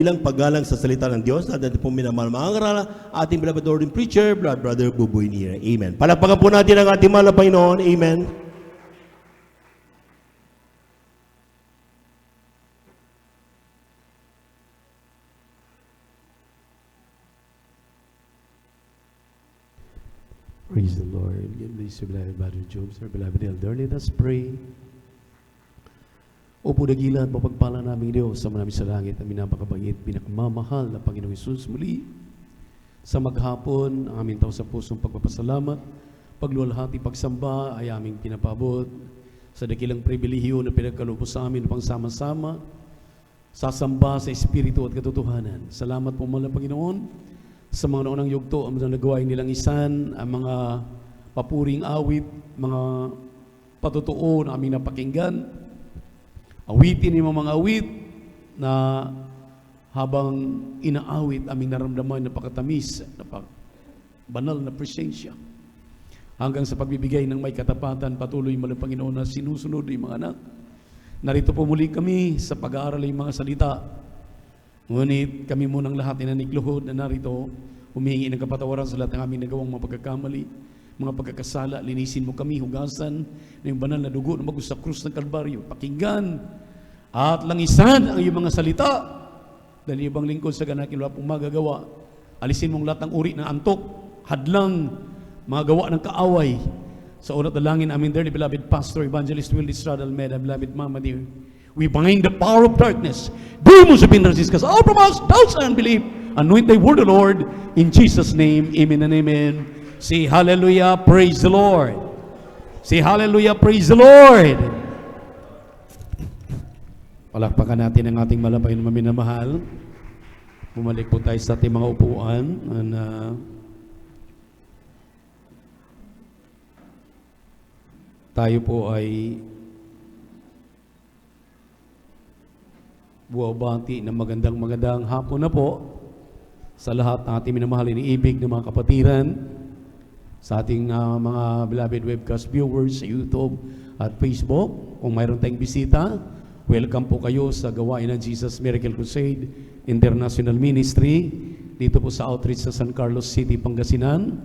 Ilang paggalang sa salita ng Diyos at ating pong minamahal mga ngarala, ating beloved Lord and preacher, Brother Buboy Nira. Amen. Palakpakan po natin ang ating mahal na Panginoon. Amen. Praise the Lord. Give bless you, beloved Brother Jobs, our beloved elder. Let us pray. Opo dagilan, mapagpala namin Diyos sa manami sa langit, ang minapakabait, pinakamamahal na Panginoong Hesus muli. Sa maghapon, ang aming tao sa pusong pagpapasalamat, pagluwalhati, pagsamba ay aming pinapabot. Sa dakilang pribilihiyo na pinagkaloob sa amin upang sama-sama, sasamba sa Espiritu at katotohanan. Salamat po mahal na Panginoon sa mga naunang yugto, ang mga nagawain nilang isan, ang mga papuring awit, mga patutuo na aming napakinggan. Awitin yung mga awit na habang inaawit aming naramdaman na pakatamis, na banal na presensya. Hanggang sa pagbibigay ng may katapatan, patuloy mo ng Panginoon na sinusunod yung mga anak. Narito po muli kami sa pag-aaral ng mga salita. Ngunit kami munang lahat na nanikluhod na narito, humihingi ng kapatawaran sa lahat ng aming nagawang mga pagkakamali, mga pagkakasala. Linisin mo kami, hugasan na yung banal na dugo na magos sa krus ng Kalbaryo. Pakinggan at langisan ang iyong mga salita dahil ibang lingkod sa ganakin wala pong magagawa. Alisin mong lahat ng uri ng antok, hadlang, mga gawa ng kaaway. Sa unat dalangin amin dearly beloved Pastor Evangelist Will Estrada Almeida, beloved Mama dear, we bind the power of darkness, demons of hindrances, all from us, doubts and unbelief. Anoint thy word, O Lord, in Jesus' name, amen and amen. Say hallelujah, praise the Lord. Say hallelujah, praise the Lord. Palakpakan natin ang ating malapay na minamahal. Bumalik po tayo sa ating mga upuan. Tayo po ay buwabati ng magandang hapon na po sa lahat ng ating minamahal iniibig ng mga kapatiran, sa ating mga beloved webcast viewers sa YouTube at Facebook. Kung mayroon tayong bisita, welcome po kayo sa gawain ng Jesus Miracle Crusade International Ministry dito po sa outreach sa San Carlos City, Pangasinan.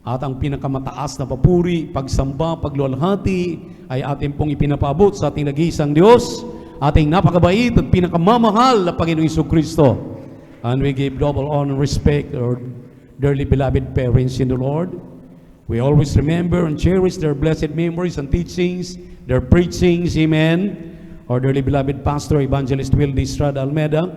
At ang pinakamataas na papuri, pagsamba, pagluwalhati ay ating pong ipinapabot sa ating nag-iisang Diyos, ating napakabait at pinakamamahal na Panginoong Jesucristo. And we give double honor and respect our dearly beloved parents in the Lord. We always remember and cherish their blessed memories and teachings, their preachings, amen. Our dearly beloved Pastor Evangelist Will Estrada Almeida,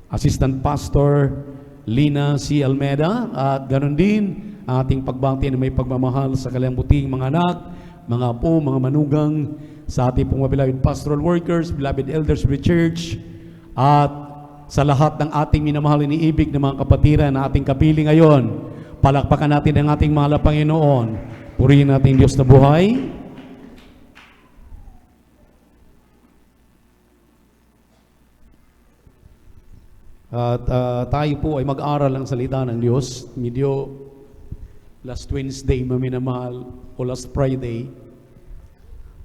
Assistant Pastor Lina C. Almeida, at ganoon din ating pagbati na may pagmamahal sa kanilang buting mga anak, mga apo, mga manugang, sa ating pong beloved pastoral workers, beloved elders of the church, at sa lahat ng ating minamahal iniibig ng mga kapatiran na ating kapiling ngayon. Palakpakan natin ang ating mahal na Panginoon. Purihin natin Diyos na buhay. At tayo po ay mag-aral ang salita ng Diyos. Medyo last Wednesday, maminamahal, o last Friday,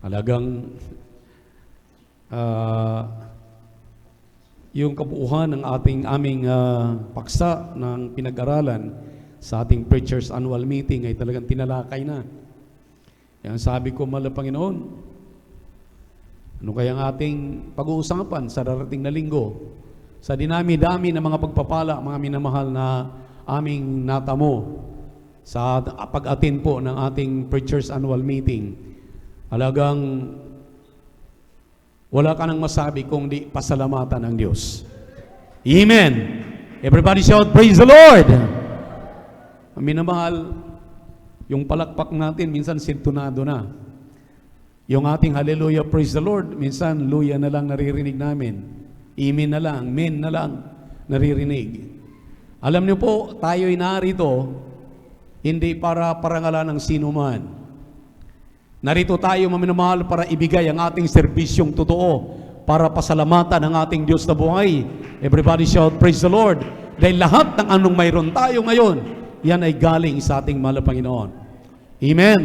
talagang yung kabuuhan ng aming paksa ng pinag-aralan sa ating Preachers Annual Meeting ay talagang tinalakay na. Yan sabi ko, mahal na Panginoon, ano kaya ang ating pag-uusapan sa darating na linggo? Sa dinami-dami ng mga pagpapala, mga minamahal na aming natamo sa pag-attend po ng ating Preachers Annual Meeting, talagang wala ka nang masabi kung di pasalamatan ng Diyos. Amen. Everybody shout, praise the Lord. Minamahal, yung palakpak natin minsan sintunado na. Yung ating hallelujah, praise the Lord, minsan luya na lang naririnig namin. Amen na lang, men na lang naririnig. Alam niyo po, tayo'y narito hindi para parangalan ng sino man. Narito tayo, maminamahal, para ibigay ang ating serbisyong totoo, para pasalamatan ang ating Diyos na buhay. Everybody shout, praise the Lord. Dahil lahat ng anong mayroon tayo ngayon, yan ay galing sa ating mahal na Panginoon. Amen.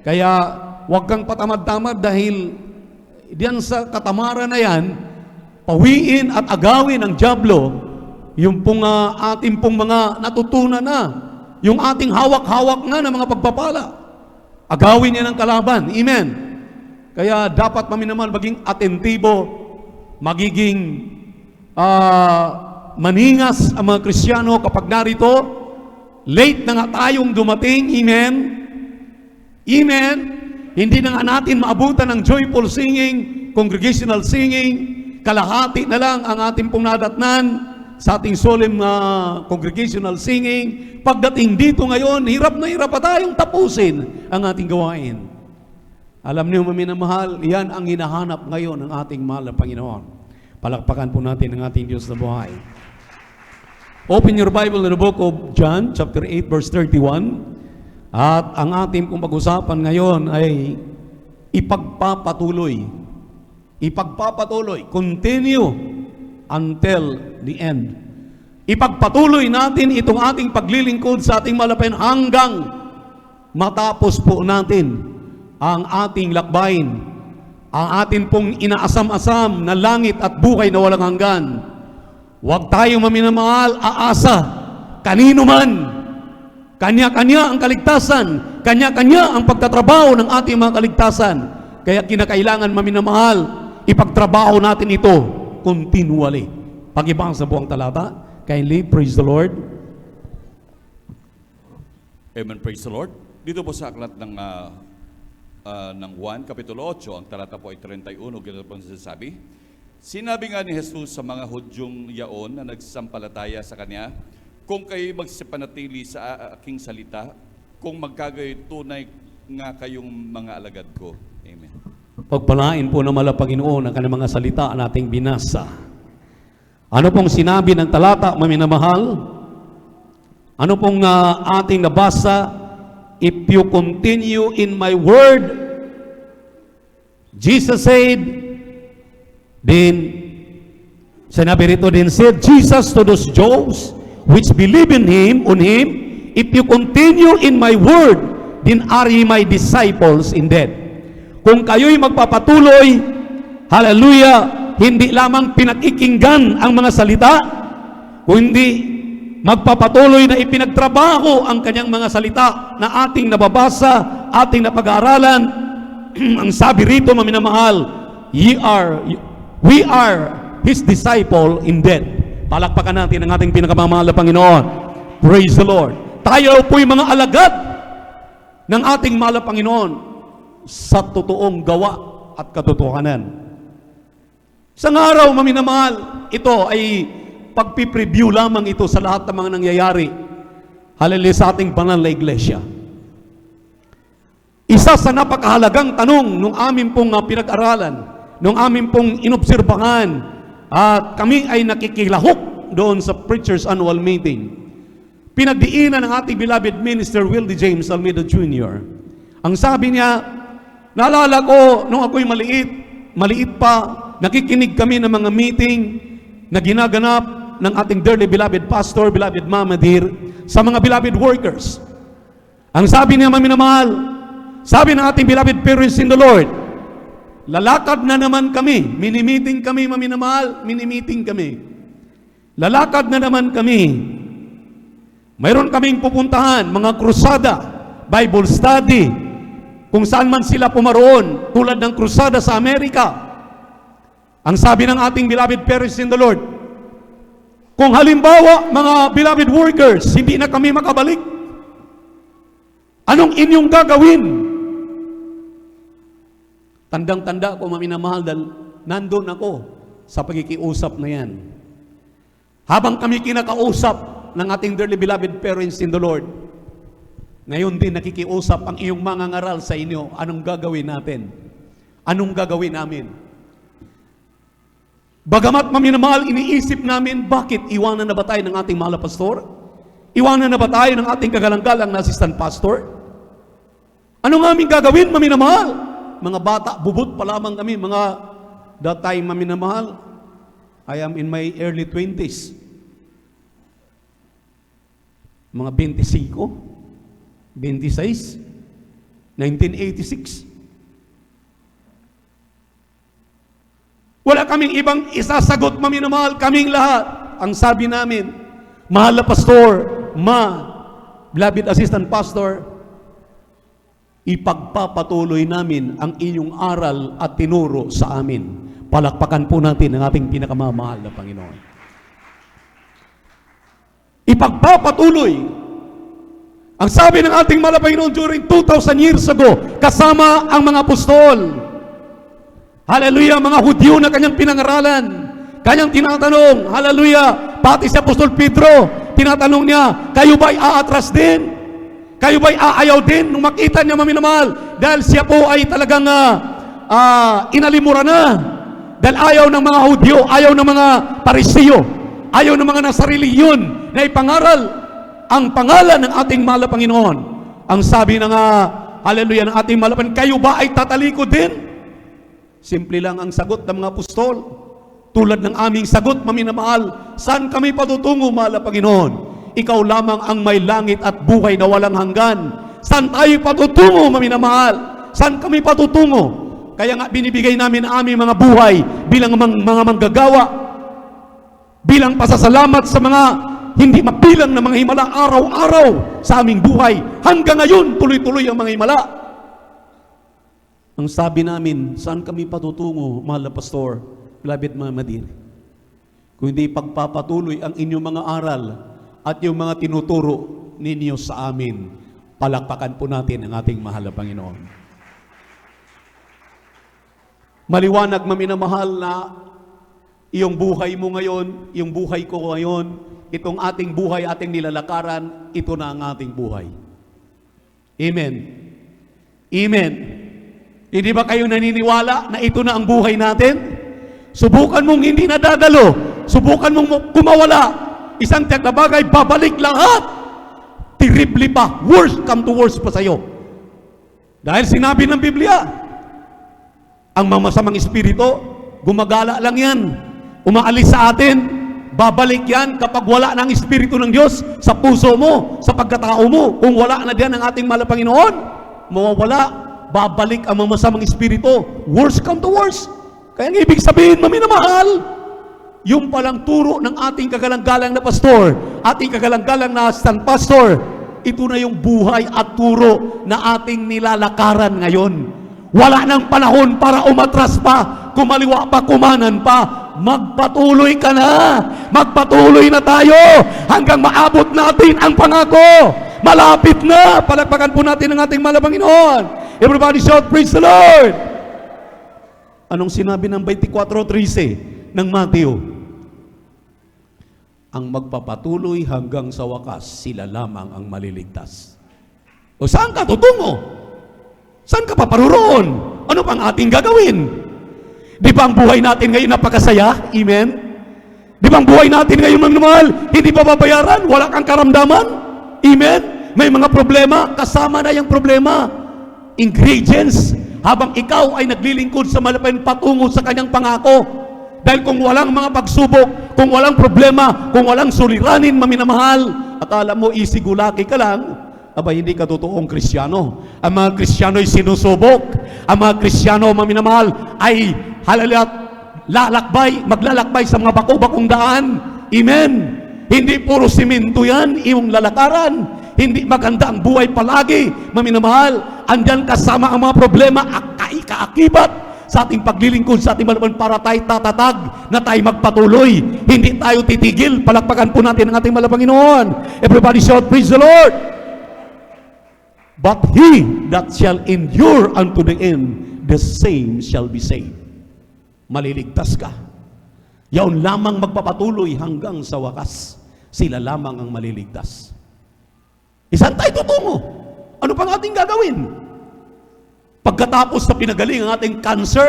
Kaya, huwag kang patamad-tamad dahil diyan sa katamaran na yan, pawiin at agawin ng dyablo yung pong ating pong mga natutunan na, yung ating hawak-hawak nga ng mga pagpapala. Agawin niya ng kalaban. Amen. Kaya dapat naman maging atentibo, magiging maningas ang mga Kristiyano kapag narito. Late na nga tayong dumating. Amen. Amen. Hindi na nga natin maabutan ng joyful singing, congregational singing. Kalahati na lang ang ating pong nadatnan sa ating solemn congregational singing. Pagdating dito ngayon, hirap na hirap pa tayong tapusin ang ating gawain. Alam niyo, maminamahal, yan ang hinahanap ngayon ng ating mahal na Panginoon. Palakpakan po natin ang ating Diyos na buhay. Open your Bible in the book of John, chapter 8, verse 31. At ang ating pong pag-usapan ngayon ay ipagpapatuloy. Ipagpapatuloy. Continue until the end. Ipagpatuloy natin itong ating paglilingkod sa ating malapayan hanggang matapos po natin ang ating lakbayin, ang ating pong inaasam-asam na langit at buhay na walang hanggan. Huwag tayong maminamahal, aasa, kanino man. Kanya-kanya ang kaligtasan, kanya-kanya ang pagtatrabaho ng ating mga kaligtasan. Kaya kinakailangan maminamahal, ipagtrabaho natin ito continually. Pag-ibang sa buong talata, kindly praise the Lord. Amen, praise the Lord. Dito po sa aklat ng Juan, Kapitulo 8, ang talata po ay 31, ganito po sinasabi. Sinabi nga ni Jesus sa mga Hudyong yaon na nagsampalataya sa Kanya, kung kayo magsipanatili sa aking salita, kung magkagayon tunay nga kayong mga alagad ko. Amen. Pagpalain po ng Panginoon ang kanyang mga salita nating binasa. Ano pong sinabi ng talata, maminamahal? Ano pong ating nabasa? If you continue in my word, Jesus said, then, sinabi rito din, said Jesus to those Jews which believe in Him, if you continue in my word, then are ye my disciples indeed. Kung kayo'y magpapatuloy, hallelujah, hindi lamang pinakikinggan ang mga salita, kundi magpapatuloy na ipinagtrabaho ang kanyang mga salita na ating nababasa, ating napag-aaralan. Ang sabi rito, maminamahal, we are His disciple indeed. Palakpakan natin ang ating pinakamamahal na Panginoon. Praise the Lord. Tayo po'y mga alagad ng ating mahal na Panginoon sa totoong gawa at katotohanan. Sa araw, maminamahal, ito ay pagpipreview lamang ito sa lahat ng mga nangyayari. Hallelujah, sa ating banal na iglesia. Isa sa napakahalagang tanong nung amin pong pinag-aralan, nung amin pong inobserbahan, at kami ay nakikilahok doon sa Preacher's Annual Meeting. Pinagdiinan ng ating beloved minister, Willie James Almeida Jr. Ang sabi niya, naalala ko nung ako'y maliit pa, nakikinig kami ng mga meeting na ginaganap ng ating dearly beloved pastor, beloved Mama Dear, sa mga beloved workers. Ang sabi niya, maminamahal, sabi ng ating beloved parents in the Lord, lalakad na naman kami, mini-meeting kami, maminamahal, mini-meeting kami. Lalakad na naman kami. Mayroon kaming pupuntahan, mga krusada, Bible study, kung saan man sila pumaroon, tulad ng krusada sa Amerika. Ang sabi ng ating beloved parents in the Lord, kung halimbawa, mga beloved workers, hindi na kami makabalik, anong inyong gagawin? Tandang-tanda ko, maminamahal, dahil nandun ako sa pagkikiusap na yan. Habang kami kinakausap ng ating dearly beloved parents in the Lord, ngayon din nakikiusap ang iyong mga ngaral sa inyo, anong gagawin natin? Anong gagawin namin? Bagamat maminamahal, iniisip namin, bakit iwanan na ba tayo ng ating mahal na pastor? Iwanan na ba tayo ng ating kagalang-galang na assistant pastor? Anong aming gagawin, maminamahal? Mga bata, bubut pa lamang kami, mga that time, maminamahal, I am in my early 20s. Mga 25, 26, 1986. Wala kaming ibang isasagot, maminamahal, kaming lahat. Ang sabi namin, mahal na pastor, beloved assistant pastor, ipagpapatuloy namin ang inyong aral at tinuro sa amin. Palakpakan po natin ang ating pinakamamahal na Panginoon. Ipagpapatuloy. Ang sabi ng ating mahal na Panginoon during 2,000 years ago, kasama ang mga apostol. Hallelujah, mga Hudyo na kanyang pinangaralan. Kanyang tinatanong, hallelujah, pati si Apostol Pedro, tinatanong niya, kayo ba'y aatras din? Kayo ba'y aayaw din? Nung makita niya, maminamahal, dahil siya po ay talagang inalimura na. Dahil ayaw ng mga Hudyo, ayaw ng mga Parisiyo, ayaw ng mga nasa reliyon na ipangaral ang pangalan ng ating mahal na Panginoon. Ang sabi ng hallelujah, ng ating mahal na Panginoon, kayo ba ay tatalikod din? Simple lang ang sagot ng mga apostol. Tulad ng aming sagot, maminamahal, saan kami patutungo, mahal na Panginoon? Ikaw lamang ang may langit at buhay na walang hanggan. Saan tayo patutungo, maminamahal? Saan kami patutungo? Kaya nga binibigay namin ang aming mga buhay bilang mga manggagawa, bilang pasasalamat sa mga hindi mapilang na mga himala araw-araw sa aming buhay. Hanggang ngayon, tuloy-tuloy ang mga himala. Ang sabi namin, saan kami patutungo, mahal na pastor, beloved Mama Dear? Kung hindi pagpapatuloy ang inyong mga aral at yung mga tinuturo ninyo sa amin, palakpakan po natin ang ating mahal na Panginoon. Maliwanag, maminamahal, na iyong buhay mo ngayon, yung buhay ko ngayon, itong ating buhay, ating nilalakaran, ito na ang ating buhay. Amen. Amen. Hindi ba kayo naniniwala na ito na ang buhay natin? Subukan mong hindi nadadalo. Subukan mong kumawala. Isang tiyak na bagay, babalik lahat. Terribly pa. Worst come to worst pa sa'yo. Dahil sinabi ng Biblia, ang mga masamang espiritu, gumagala lang yan. Umaalis sa atin. Babalik yan kapag wala ng espiritu ng Diyos sa puso mo, sa pagkatao mo. Kung wala na diyan ang ating mahal na Panginoon, mawawala. Babalik ang mga masamang espiritu. Worst come to worst. Kaya ang ibig sabihin, maminamahal, yung palang turo ng ating kagalang-galang na pastor, ating kagalang-galang na assistant pastor, ito na yung buhay at turo na ating nilalakaran ngayon. Wala nang panahon para umatras pa, kumaliwa pa, kumanan pa. Magpatuloy ka na. Magpatuloy na tayo hanggang maabot natin ang pangako. Malapit na. Palakpakan po natin ang ating mahal na Panginoon. Everybody shout, praise the Lord! Anong sinabi ng 24:13 ng Matthew? Ang magpapatuloy hanggang sa wakas, sila lamang ang maliligtas. O saan ka tutungo? Saan ka paparuroon? Ano pang ating gagawin? Di ba ang buhay natin ngayon napakasaya? Amen? Di ba ang buhay natin ngayon, mga mahal, hindi pa babayaran? Wala kang karamdaman? Amen? May mga problema, kasama na yung problema. Ingredients, habang ikaw ay naglilingkod sa malapan patungo sa kanyang pangako. Dahil kung walang mga pagsubok, kung walang problema, kung walang suliranin, maminamahal, akala mo isigulaki ka lang, aba hindi ka totoong Kristiyano. Ang mga Kristiyano ay sinusubok. Ang mga Kristiyano, maminamahal, ay maglalakbay sa mga bako-bakong daan. Amen. Hindi puro simento yan, iyong lalakaran. Hindi maganda ang buhay palagi, maminamahal. Andyan kasama ang mga problema, kaakibat sa ating paglilingkod, sa ating malaman para tayo tatatag, na tayo magpatuloy. Hindi tayo titigil. Palakpakan po natin ang ating mahal na Panginoon. Everybody shout, praise the Lord! But he that shall endure unto the end, the same shall be saved. Maliligtas ka. Yaon lamang magpapatuloy hanggang sa wakas. Sila lamang ang maliligtas. Isaan tayo tutungo? Ano pang ating gagawin? Pagkatapos na pinagaling ang ating cancer,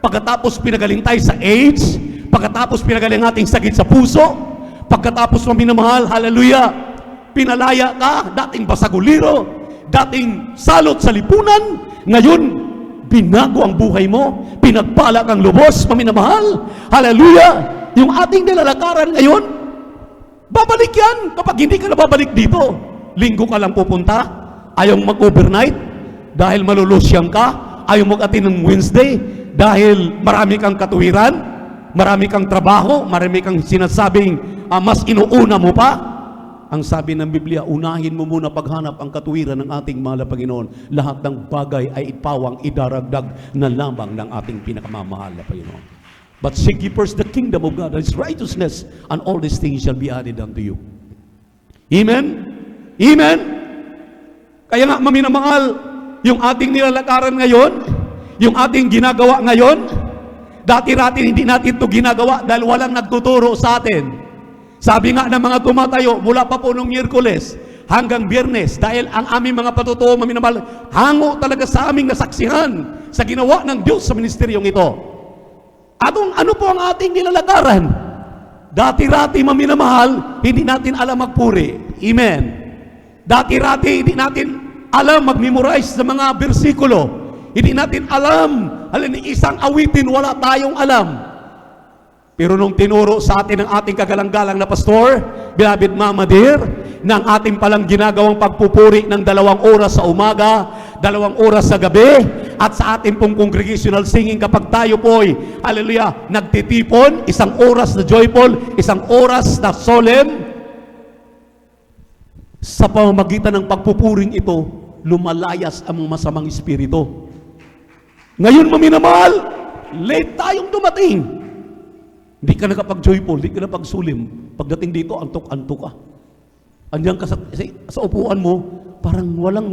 pagkatapos pinagaling tayo sa AIDS, pagkatapos pinagaling ang ating sakit sa puso, pagkatapos maminamahal, hallelujah, pinalaya ka, dating basaguliro, dating salot sa lipunan, ngayon, binago ang buhay mo, pinagpala kang lubos, maminamahal, hallelujah, yung ating nilalakaran ngayon, babalik yan kapag hindi ka na babalik dito. Linggo ka lang pupunta, ayaw mag-overnight, dahil malulusyang ka, ayaw mag-attend ng Wednesday, dahil marami kang katuwiran, marami kang trabaho, marami kang sinasabing mas inuuna mo pa. Ang sabi ng Biblia, unahin mo muna paghanap ang katuwiran ng ating mahal na Panginoon. Lahat ng bagay ay ipawang idaragdag na lamang ng ating pinakamamahal na Panginoon. But seek ye first the kingdom of God and His righteousness, and all these things shall be added unto you. Amen? Amen? Kaya nga, maminamahal, yung ating nilalakaran ngayon, yung ating ginagawa ngayon, dati-rati hindi natin ito ginagawa dahil walang nagtuturo sa atin. Sabi nga ng mga tumatayo, mula pa po nung Miyerkules hanggang Biyernes, dahil ang aming mga patutuo, maminamahal, hango talaga sa aming nasaksihan sa ginawa ng Diyos sa ministeryong ito. Ano po ang ating nilalagaran? Dati-rati, maminamahal, hindi natin alam magpuri. Amen. Dati-rati, hindi natin alam mag-memorize sa mga bersikulo. Hindi natin alam, isang awitin, wala tayong alam. Pero nung tinuro sa atin ng ating kagalang-galang na pastor, Beloved Mama Dear, ng ating palang ginagawang pagpupuri ng 2 oras sa umaga, 2 oras sa gabi, at sa ating pong congregational singing kapag tayo po'y, hallelujah, nagtitipon, 1 oras na joyful, 1 oras na solemn, sa pamamagitan ng pagpupuring ito, lumalayas ang mga masamang espiritu. Ngayon, maminamahal, late tayong dumating. Hindi ka nakapag-joyful, hindi ka napag-sulim. Pagdating dito, antok-antok ka. Andiyan ka sa upuan mo, parang walang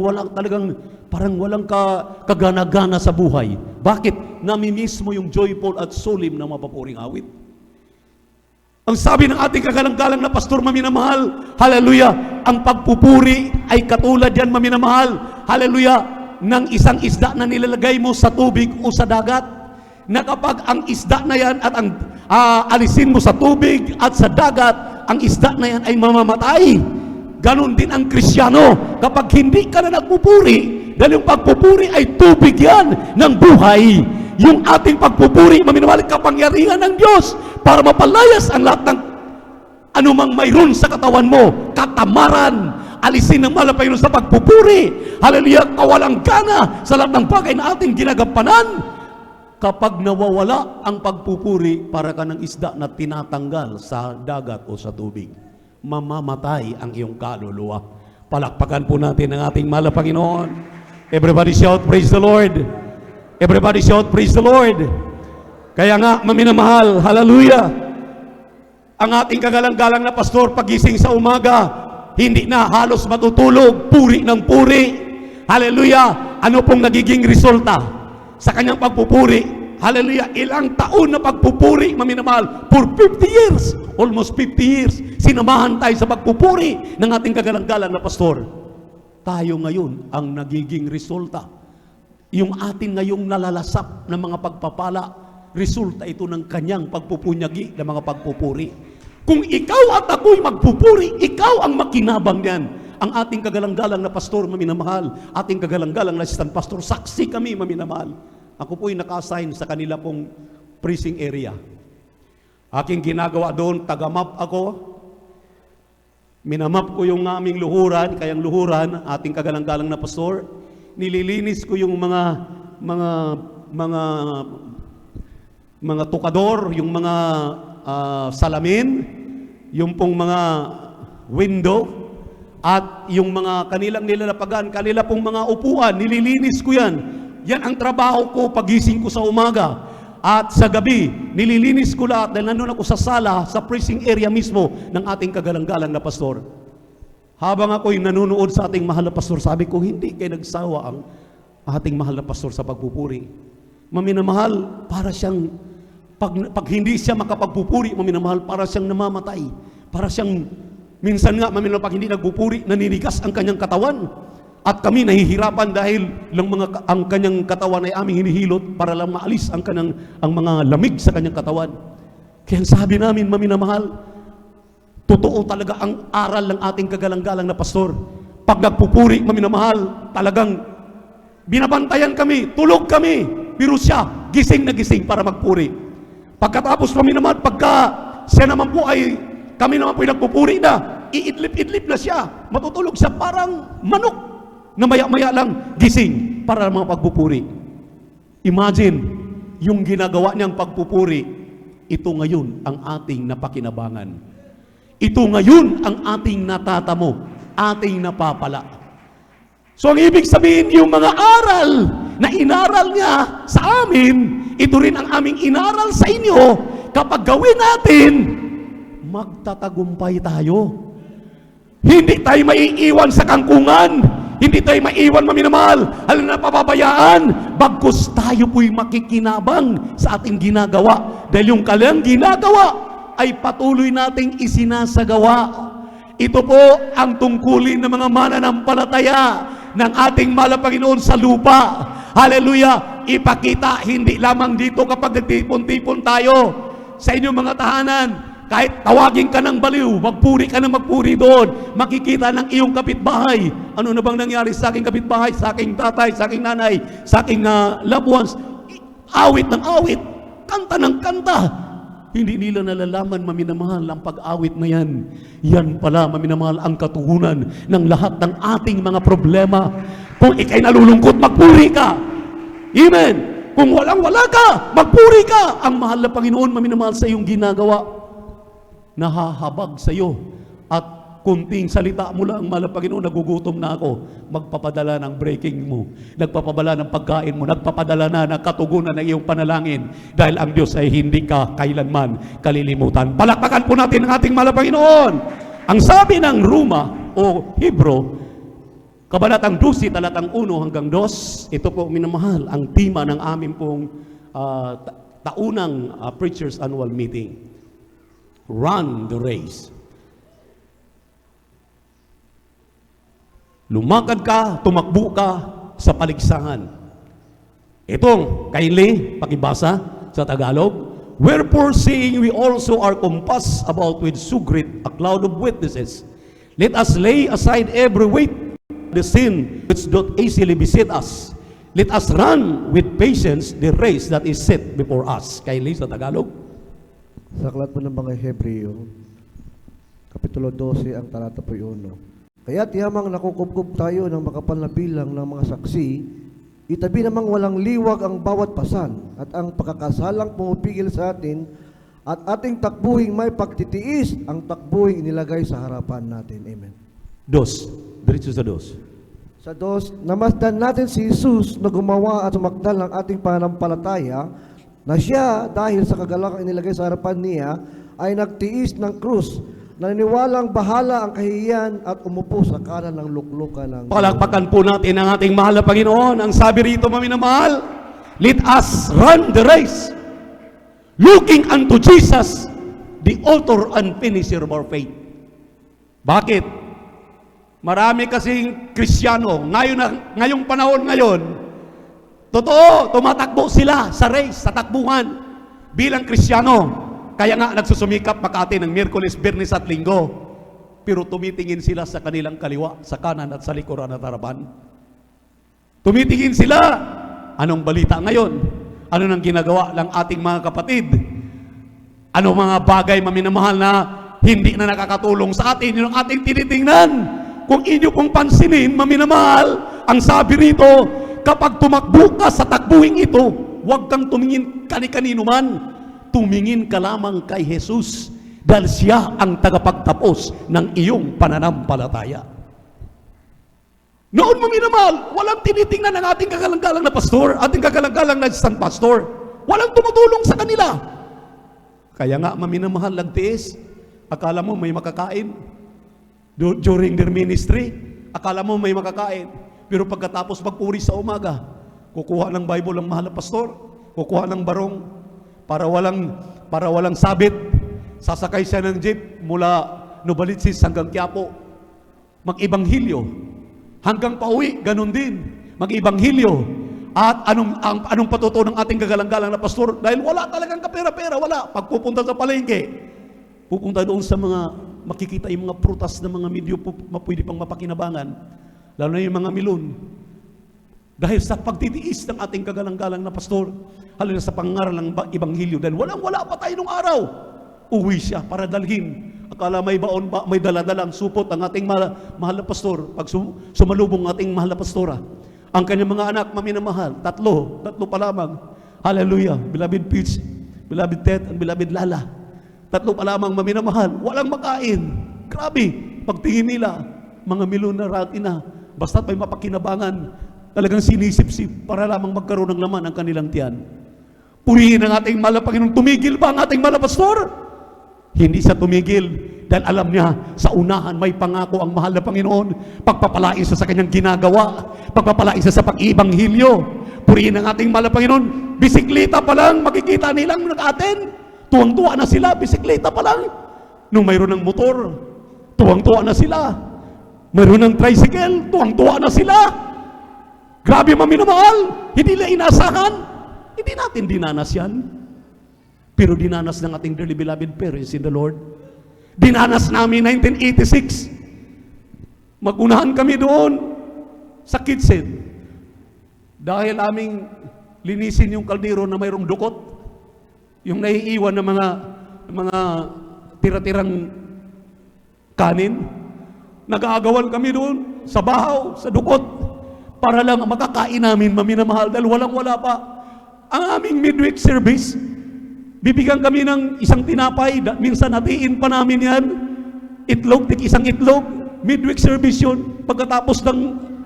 kagana-gana sa buhay. Bakit? Namimiss mo yung joyful at sulim na mapapuring awit. Ang sabi ng ating kagalang-galang na pastor, maminamahal, hallelujah, ang pagpupuri ay katulad yan, maminamahal, hallelujah, ng isang isda na nilalagay mo sa tubig o sa dagat, na kapag ang isda na yan at ang alisin mo sa tubig at sa dagat, ang isda na yan ay mamamatay. Ganon din ang Kristiyano. Kapag hindi ka na nagpupuri, dahil yung pagpupuri ay tubig yan ng buhay. Yung ating pagpupuri, maminamahal, kapangyarihan ng Diyos para mapalayas ang lahat ng anumang mayroon sa katawan mo, katamaran, alisin ng mahal na Panginoon sa pagpupuri. Hallelujah, kawalang gana sa lahat ng bagay na ating ginagampanan. Kapag nawawala ang pagpupuri, para ka ng isda na tinatanggal sa dagat o sa tubig, mamamatay ang iyong kaluluwa. Palakpakan po natin ang ating mahal na Panginoon. Everybody shout, praise the Lord. Everybody shout, praise the Lord. Kaya nga, maminamahal, hallelujah, ang ating kagalang-galang na pastor, pagising sa umaga, hindi na halos matutulog, puri ng puri. Hallelujah, ano pong nagiging resulta sa kanyang pagpupuri? Hallelujah, ilang taon na pagpupuri, maminamahal, for 50 years, almost 50 years, sinamahan tayo sa pagpupuri ng ating kagalang-galang na pastor. Tayo ngayon ang nagiging resulta. Yung atin ngayong nalalasap ng mga pagpapala, resulta ito ng kanyang pagpupunyagi ng mga pagpupuri. Kung ikaw at ako'y magpupuri, ikaw ang makinabang niyan. Ang ating kagalang-galang na pastor, maminamahal, ating kagalang-galang na assistant pastor, saksi kami, maminamahal. Ako po'y naka-assign sa kanila pong preaching area. Aking ginagawa doon, taga-map ako. Minamap ko yung aming luhuran, kayang luhuran, ating kagalang-galang na pastor. Nililinis ko yung mga tukador, yung mga salamin, yung pong mga window, at yung mga kanilang nilalapagan, kanila pong mga upuan, nililinis ko yan. Yan ang trabaho ko pagising ko sa umaga. At sa gabi, nililinis ko lahat dahil nandun ako sa sala, sa preaching area mismo ng ating kagalang-galang na pastor. Habang ako'y nanonood sa ating mahal na pastor, sabi ko, hindi kayo nagsawa ang ating mahal na pastor sa pagpupuri. Maminamahal, para siyang, pag hindi siya makapagpupuri, maminamahal, para siyang namamatay. Para siyang, minsan nga, maminamahal, pag hindi nagpupuri, naninigas ang kanyang katawan. At kami nahihirapan dahil ang kanyang katawan ay aming hinihilot para lang maalis ang mga lamig sa kanyang katawan. Kaya sabi namin, maminamahal, totoo talaga ang aral ng ating kagalang-galang na pastor. Pag nagpupuri, maminamahal, talagang binabantayan kami, tulog kami, pero siya, gising na gising para magpuri. Pagkatapos, maminamahal, pagka siya naman po ay, kami naman po ay nagpupuri na, iidlip-idlip na siya, matutulog siya parang manok, na maya-maya lang gising para mga pagpupuri. Imagine, yung ginagawa niyang pagpupuri, ito ngayon ang ating napakinabangan. Ito ngayon ang ating natatamo, ating napapala. So ang ibig sabihin, yung mga aral na inaral niya sa amin, ito rin ang aming inaral sa inyo. Kapag gawin natin, magtatagumpay tayo. Hindi tayo maiiwan sa kangkungan. Hindi tayo maiiwan, maminamahal. Alam na pababayaan. Bagkus tayo po'y makikinabang sa ating ginagawa. Dahil yung kanilang ginagawa ay patuloy nating isinasagawa. Ito po ang tungkulin ng mga mananampalataya ng ating mahal na Panginoon sa lupa. Hallelujah! Ipakita hindi lamang dito kapag nagtipon-tipon tayo sa inyong mga tahanan. Kahit tawagin ka ng baliw, magpuri ka ng magpuri doon. Makikita ng iyong kapitbahay. Ano na bang nangyari sa aking kapitbahay, sa aking tatay, sa aking nanay, sa aking loved ones? Awit ng awit, kanta ng kanta. Hindi nila nalalaman, maminamahal, ang pag-awit na yan. Yan pala, maminamahal, ang katuhunan ng lahat ng ating mga problema. Kung ikay nalulungkot, magpuri ka. Amen. Kung walang-wala ka, magpuri ka. Ang mahal na Panginoon, maminamahal, sa iyong ginagawa, nahahabag sa iyo. At kunting salita mo lang, mahal na Panginoon, nagugutom na ako, magpapadala ng breaking mo, nagpapadala ng pagkain mo, nagpapadala na ng katugunan ng iyong panalangin, dahil ang Diyos ay hindi ka kailanman kalilimutan. Palakpakan po natin ang ating mahal na Panginoon. Ang sabi ng Roma o Hebro, Kabanatang 12, talatang 1 hanggang 2, ito po, minamahal, ang tema ng aming pong taunang Preachers Annual Meeting. Run the race. Lumakad ka, tumakbo ka sa paligsahan. Itong, kindly, pakibasa sa Tagalog. Wherefore, seeing we also are compassed about with so great a cloud of witnesses, let us lay aside every weight, the sin which doth easily beset us. Let us run with patience the race that is set before us. Kindly, sa Tagalog. Sa aklat po ng mga Hebreo, Kapitulo 12, ang talata po 1. Kaya't yamang nakukupkup tayo ng makapal na bilang ng mga saksi, itabi namang walang liwag ang bawat pasan, at ang pagkakasalang pumupigil sa atin, at ating takbuhing may pagtitiis, ang takbuhing inilagay sa harapan natin. Amen. 2. Diretso sa 2. Sa 2, namasdan natin si Jesus na gumawa at sumakdal ng ating pananampalataya, na siya, dahil sa kagalakang inilagay sa harapan niya, ay nagtiis ng krus, naniniwalang bahala ang kahihiyan at umupo sa kanan ng luklukan ng... Palakpakan po natin ang ating mahal na Panginoon. Ang sabi rito, maminamahal, let us run the race, looking unto Jesus, the author and finisher of our faith. Bakit? Marami kasing Kristiyano, ngayong panahon ngayon, totoo, tumatakbo sila sa race, sa takbuhan bilang Kristiyano. Kaya nga nagsusumikap Makati ng Miyerkules, Biyernes at Linggo. Pero tumitingin sila sa kanilang kaliwa, sa kanan at sa likuran at harapan. Tumitingin sila, anong balita ngayon? Ano nang ginagawa ng ating mga kapatid? Ano mga bagay, maminamahal, na hindi na nakakatulong sa atin? Yun ang ating tinitingnan. Kung inyo pong pansinin, maminamahal, ang sabi rito, kapag tumakbo ka sa takbuhing ito, huwag kang tumingin kani-kanino man. Tumingin ka lamang kay Jesus, dahil siya ang tagapagtapos ng iyong pananampalataya. Noon, maminamahal, walang tinitingnan ng ating kagalang-galang na pastor, ating kagalang-galang na stand pastor. Walang tumutulong sa kanila. Kaya nga, maminamahal, nagtiis. Akala mo may makakain. During their ministry, akala mo may makakain. Pero pagkatapos magpuri sa umaga, kukuha ng Bible ang mahal na pastor, kukuha ng barong, para walang sabit, sasakay siya ng jeep mula Novalitsis hanggang Quiapo, mag-ibanghilyo. Hanggang pauwi, ganun din, mag-ibanghilyo. At anong patuto ng ating kagalang-galang na pastor? Dahil wala talagang kapera-pera, wala. Pagpupunta sa palengke, pupunta doon sa mga, makikita yung mga prutas na mga medyo pwede pang mapakinabangan. Lalo na yung mga milon. Dahil sa pagtitiis ng ating kagalang-galang na pastor, halina sa pangaral ng Ibanghilyo, dahil walang-wala pa tayo nung araw, uwi siya para dalhin. Akala may baon, may daladalang supot ang ating mahal na pastor. Pag sumalubong ating mahal na pastora, ang kanyang mga anak, maminamahal, tatlo pa lamang. Hallelujah. Beloved Peach, beloved Ted, and beloved Lala. Tatlo pa lamang maminamahal. Walang makain. Grabe. Pagtingin nila, mga milyoner na, basta't may mapakinabangan, talagang sinisip-sip para lamang magkaroon ng laman ang kanilang tiyan. Purihin ang ating mahal na Panginoon. Tumigil ba ang ating mahal na pastor? Hindi siya tumigil. Dahil alam niya, sa unahan may pangako ang mahal na Panginoon. Pagpapalain siya sa kanyang ginagawa. Pagpapalain siya sa pag-ibanghilyo. Purihin ang ating mahal na Panginoon. Bisikleta pa lang, makikita nilang nag-aten. Tuwang-tuwa na sila, bisikleta pa lang. Nung mayroon ng motor, tuwang-tuwa na sila. Mayroon ng tricycle, tuwang-tuwa na sila. Grabe maminamahal. Hindi nila inasahan. Hindi natin dinanas yan. Pero dinanas ng ating dearly beloved parents in the Lord. Dinanas namin 1986. Magunahan kami doon sa kitchen. Dahil aming linisin yung kaldero na mayroong dukot. Yung naiiwan ng mga tira-tirang kanin. Nag-aagawan kami doon sa bahaw, sa dukot. Para lang makakain namin maminamahal dahil walang-wala pa. Ang aming midweek service, bibigyan kami ng isang tinapay, minsan hatiin pa namin yan. Itlog, isang itlog. Midweek service yun. Pagkatapos ng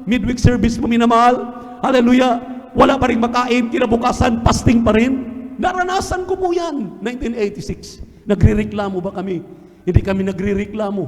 midweek service, maminamahal, hallelujah, wala pa rin makain, kinabukasan, fasting pa rin. Naranasan ko po yan, 1986. Nagre-reklamo ba kami? Hindi kami nagre-reklamo.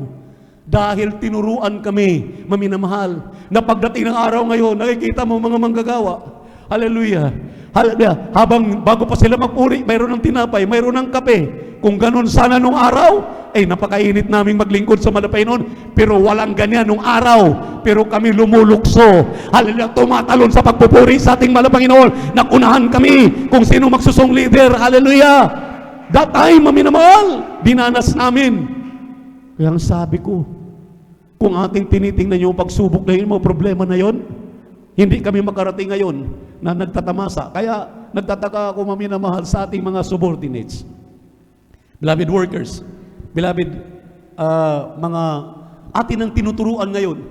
Dahil tinuruan kami, maminamahal, na pagdating ng araw ngayon, nakikita mo mga manggagawa. Hallelujah. Hallelujah. Habang bago pa sila magpuri, mayroon ng tinapay, mayroon ng kape. Kung ganun sana nung araw, napakainit naming maglingkod sa malapay noon. Pero walang ganyan nung araw. Pero kami lumulukso. Hallelujah. Tumatalon sa pagpupuri sa ating malapanginoon. Nakunahan kami kung sino magsusong leader. Hallelujah. That time, maminamahal, dinanas namin. Kaya ang sabi ko, kung ating tinitingnan yung pagsubok na yun, mga problema na yun, hindi kami makarating ngayon na nagtatamasa. Kaya nagtataka ako maminamahal sa ating mga subordinates. Beloved workers, beloved mga atin ang tinuturuan ngayon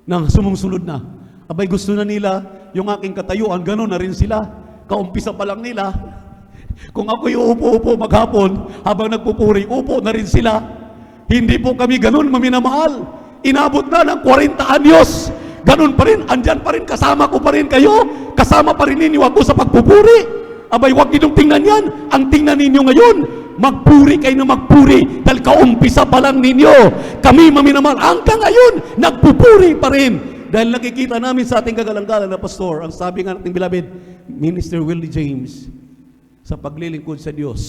na sumusunod na. Abay gusto na nila yung aking katayuan, gano'n na rin sila. Kaumpisa pa lang nila. Kung ako'y uupo-upo maghapon, habang nagpupuri, upo na rin sila. Hindi po kami gano'n maminamahal. Inabot na ng 40 anyos. Ganun pa rin, andyan pa rin, kasama ko pa rin kayo, kasama pa rin ninyo ako sa pagpupuri. Abay, huwag ninyong tingnan yan. Ang tingnan ninyo ngayon, magpuri kayo na magpuri, dahil kaumpisa pa lang ninyo. Kami maminamahal, hanggang ngayon, nagpupuri pa rin. Dahil nakikita namin sa ating kagalang-galang na pastor, ang sabi nga nating beloved, Minister Willie James, sa paglilingkod sa Diyos,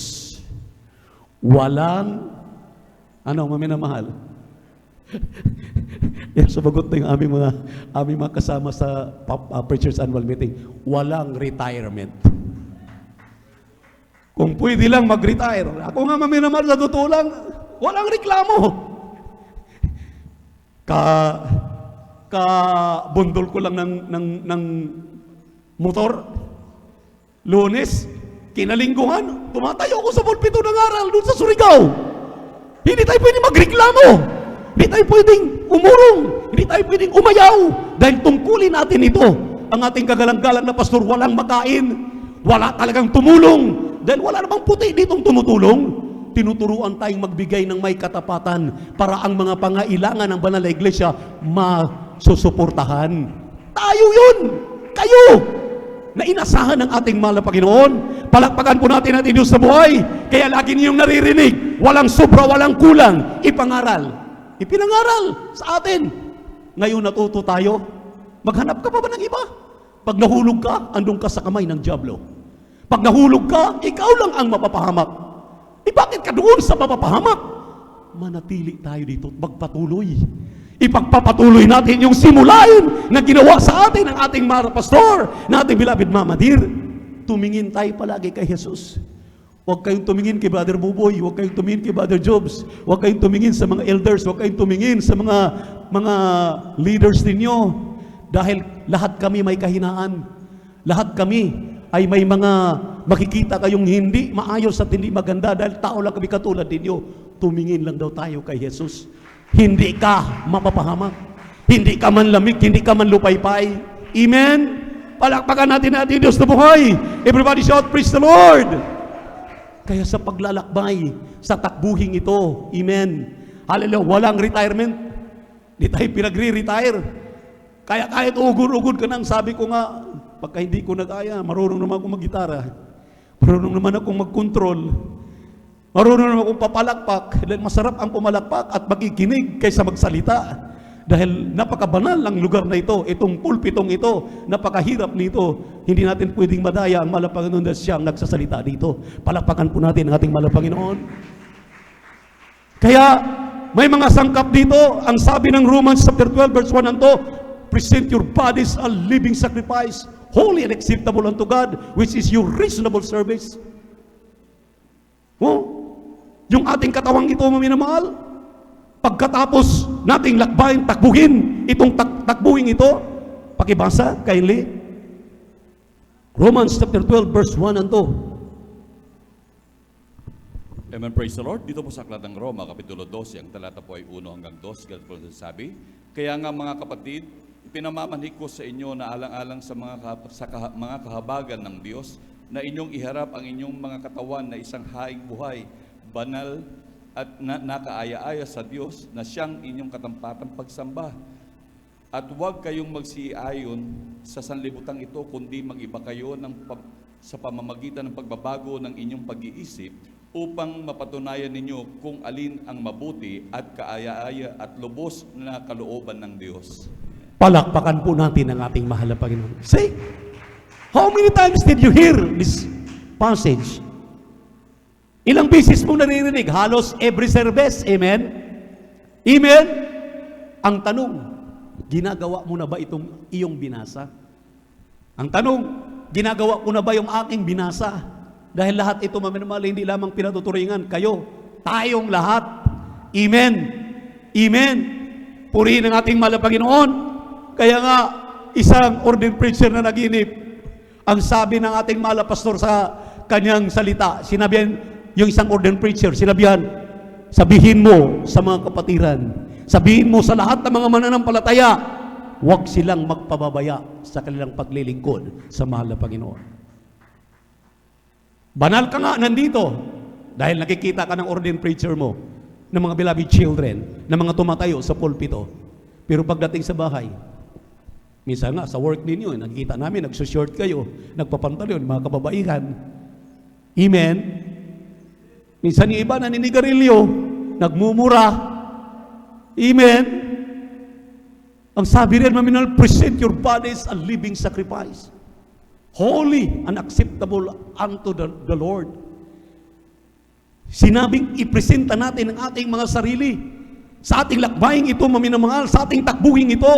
walang, maminamahal, yan, sumagot na yung aming mga kasama sa Preachers Annual Meeting. Walang retirement. Kung pwede lang mag-retire. Ako nga maminamahal sa totoo lang, walang reklamo. Bundol ko lang ng motor. Lunes, kinalingguhan, tumatayo ako sa pulpito ng aral doon sa Surigao. Hindi tayo pwede magreklamo. Hindi tayo pwedeng umurong. Hindi tayo pwedeng umayaw. Dahil tungkulin natin ito. Ang ating kagalang-galang na pastor, walang makain. Wala talagang tumulong. Dahil wala namang puti ditong tumutulong. Tinuturuan tayong magbigay ng may katapatan para ang mga pangailangan ng banal na iglesia masusuportahan. Tayo yun! Kayo! Na inasahan ng ating mahal na Panginoon. Palakpakan po natin ang Diyos sa buhay. Kaya lagi niyong naririnig, walang sobra, walang kulang. Ipinangaral sa atin. Ngayon natuto tayo. Maghanap ka pa ba ng iba? Pag nahulog ka, andun ka sa kamay ng dyablo. Pag nahulog ka, ikaw lang ang mapapahamak. Bakit ka doon sa mapapahamak? Manatili tayo dito, magpatuloy. Ipagpapatuloy natin yung simulain na ginawa sa atin ng ating mga pastor, na ating beloved Mama Dear. Tumingin tayo palagi kay Jesus. Huwag kayong tumingin kay Brother Buboy, huwag kayong tumingin kay Brother Jobs, huwag kayong tumingin sa mga elders, huwag kayong tumingin sa mga leaders ninyo. Dahil lahat kami may kahinaan. Lahat kami ay may mga makikita kayong hindi maayos at hindi maganda dahil tao lang kami katulad ninyo. Tumingin lang daw tayo kay Jesus. Hindi ka mapapahamak. Hindi ka man lamig, hindi ka man lupaypay. Amen? Palakpakan natin ating Diyos na buhay. Everybody shout, praise the Lord! Kaya sa paglalakbay, sa takbuhing ito, amen. Hallelujah, walang retirement. Di tayo pinagre-retire. Kaya kahit ugod-ugod ka nang, sabi ko nga, pagka hindi ko nagaya, marunong naman akong mag-gitara. Marunong naman akong mag-control. Marunong naman akong papalakpak. Dahil masarap ang pumalakpak at magikinig kaysa magsalita. Dahil napakabanal ang lugar na ito, itong pulpitong ito, napakahirap nito. Hindi natin pwedeng madaya ang mahal na Panginoon dahil siyang nagsasalita dito. Palakpakan po natin ang ating mahal na Panginoon. Kaya, may mga sangkap dito. Ang sabi ng Romans chapter 12 verse 1 and 2, present your bodies a living sacrifice, holy and acceptable unto God, which is your reasonable service. Oh, yung ating katawang ito, maminamahal, pagkatapos nating lakbayin, takbuhin itong takbuhin ito, pakibasa, kindly. Romans chapter 12 verse 1 and 2. Amen, praise the Lord. Dito po sa Aklat ng Roma, Kapitulo 12, ang talata po ay 1 hanggang 2. Ganito po sabi, kaya nga mga kapatid, ipinamamanhik ko sa inyo na alang-alang sa mga kahabagan ng Diyos, na inyong iharap ang inyong mga katawan na isang haing buhay, banal at nakaaya-aya sa Diyos, na siyang inyong katampatang pagsamba. At huwag kayong magsiayon sa sanlibutan ito, kundi mag-iba kayo sa pamamagitan ng pagbabago ng inyong pag-iisip, upang mapatunayan ninyo kung alin ang mabuti at kaaya-aya at lubos na kalooban ng Diyos. Palakpakan po natin ang ating mahal na Panginoon. Say, how many times did you hear this passage? Ilang beses mo naririnig? Halos every service. Amen? Amen? Ang tanong, ginagawa mo na ba itong iyong binasa? Ang tanong, ginagawa ko na ba yung aking binasa? Dahil lahat ito, maminamahal, hindi lamang pinatuturingan. Kayo, tayong lahat. Amen? Amen? Purihin ang ating mahal na Panginoon. Kaya nga, isang ordained preacher na naginip, ang sabi ng ating mahal na pastor sa kanyang salita, sinabihan, yung isang ordained preacher, sinabihan, sabihin mo sa mga kapatiran, sabihin mo sa lahat ng mga mananampalataya, huwag silang magpababaya sa kanilang paglilingkod sa mahal na Panginoon. Banal ka nga nandito dahil nakikita ka ng ordained preacher mo, ng mga beloved children, ng mga tumatayo sa pulpito. Pero pagdating sa bahay, minsan nga sa work ninyo, nakikita namin, nagsushort kayo, nagpapantalyon, mga kababaihan. Amen? Minsan yung iba naninigarilyo, nagmumura. Amen? Ang sabi rin, maminal, present your bodies a living sacrifice, holy and acceptable unto the Lord. Sinabing ipresenta natin ang ating mga sarili sa ating lakbaying ito, maminamahal, sa ating takbuhin ito,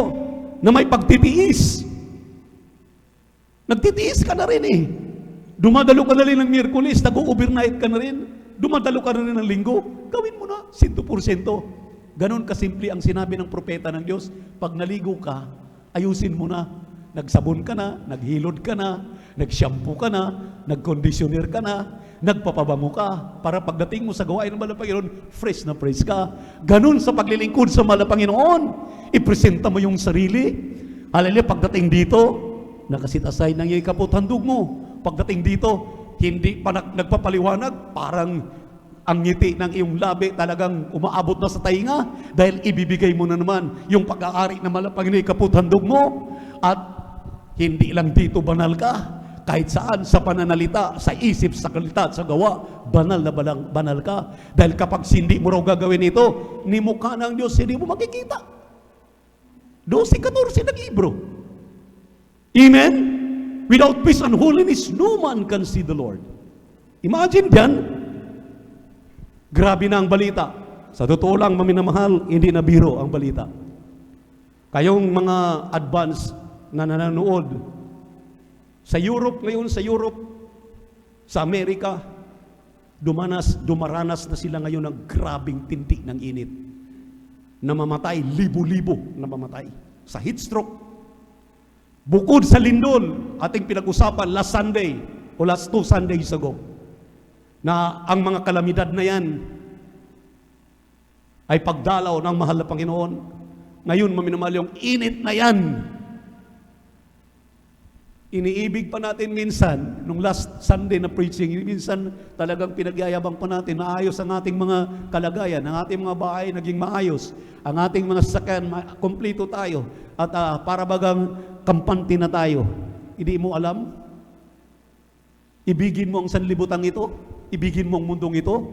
na may pagtitiis. Nagtitiis ka na rin eh. Dumadalo ka na rin ng Miyerkules, nag-overnight ka na rin. Dumadalo ka na rin ng Linggo, gawin mo na, 100%. Ganon kasimple ang sinabi ng propeta ng Diyos. Pag naligo ka, ayusin mo na. Nagsabon ka na, naghilod ka na, nag-shampoo ka na, nag-conditioner ka na, nagpapabango ka, para pagdating mo sa gawain ng mahal na Panginoon, fresh na fresh ka. Ganon sa paglilingkod sa mahal na Panginoon. Ipresenta mo yung sarili. Hallelujah, pagdating dito, nakasit aside ng iyong kaputhandog mo. Pagdating dito, hindi pa nagpapaliwanag, parang ang ngiti ng iyong labi talagang umaabot na sa tainga dahil ibibigay mo na naman yung pag-aari na malapang ni kaputhandog mo. At hindi lang dito banal ka, kahit saan, sa pananalita, sa isip, sa kalita, sa gawa, banal na banal ka. Dahil kapag hindi mo raw gagawin ito, ni mukha ng Diyos, hindi mo makikita. 12-14 ng libro. Amen? Without peace and holiness, no man can see the Lord. Imagine yan. Grabe na ang balita. Sa totoo lang, maminamahal, hindi na biro ang balita. Kayong mga advance na nanonood, sa Europe ngayon, sa Amerika, dumaranas na sila ngayon ng grabing tindi ng init. Namamatay, libo-libo namamatay. Sa heat stroke. Bukod sa lindol, ating pinag-usapan last Sunday o last 2 Sundays ago, na ang mga kalamidad na yan ay pagdalaw ng mahal na Panginoon. Ngayon, maminamahal, yung init na yan Iniibig pa natin minsan, nung last Sunday na preaching, minsan talagang pinagyayabang pa natin, maayos ang ating mga kalagayan, ang ating mga bahay naging maayos, ang ating mga sasakyan, kompleto tayo, at para bagang kampante na tayo. Hindi mo alam? Ibigin mo ang sanlibutan ito? Ibigin mo ang mundong ito?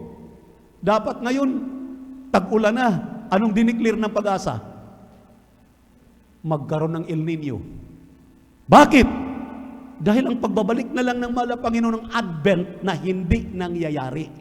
Dapat ngayon, tag-ulan na. Anong diniklir ng Pag-asa? Magkaroon ng El Nino. Bakit? Dahil ang pagbabalik na lang ng mahal na Panginoon ng Advent na hindi nangyayari.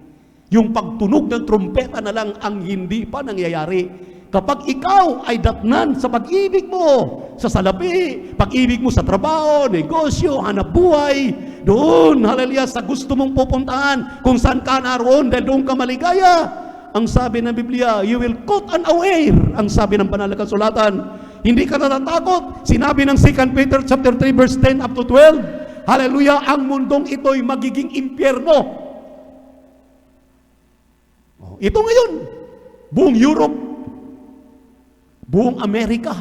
Yung pagtunog ng trumpeta na lang ang hindi pa nangyayari. Kapag ikaw ay datnan sa pag-ibig mo sa salapi, pag-ibig mo sa trabaho, negosyo, hanap buhay, doon, hallelujah, sa gusto mong pupuntahan, kung saan ka naroon, dahil doon ka maligaya. Ang sabi ng Biblia, you will caught unaware. Ang sabi ng banal na kasulatan, hindi ka natatakot. Sinabi ng 2 Peter chapter 3 verse 10 up to 12, hallelujah, ang mundong ito'y magiging impyerno. Ito ngayon, buong Europe, buong Amerika,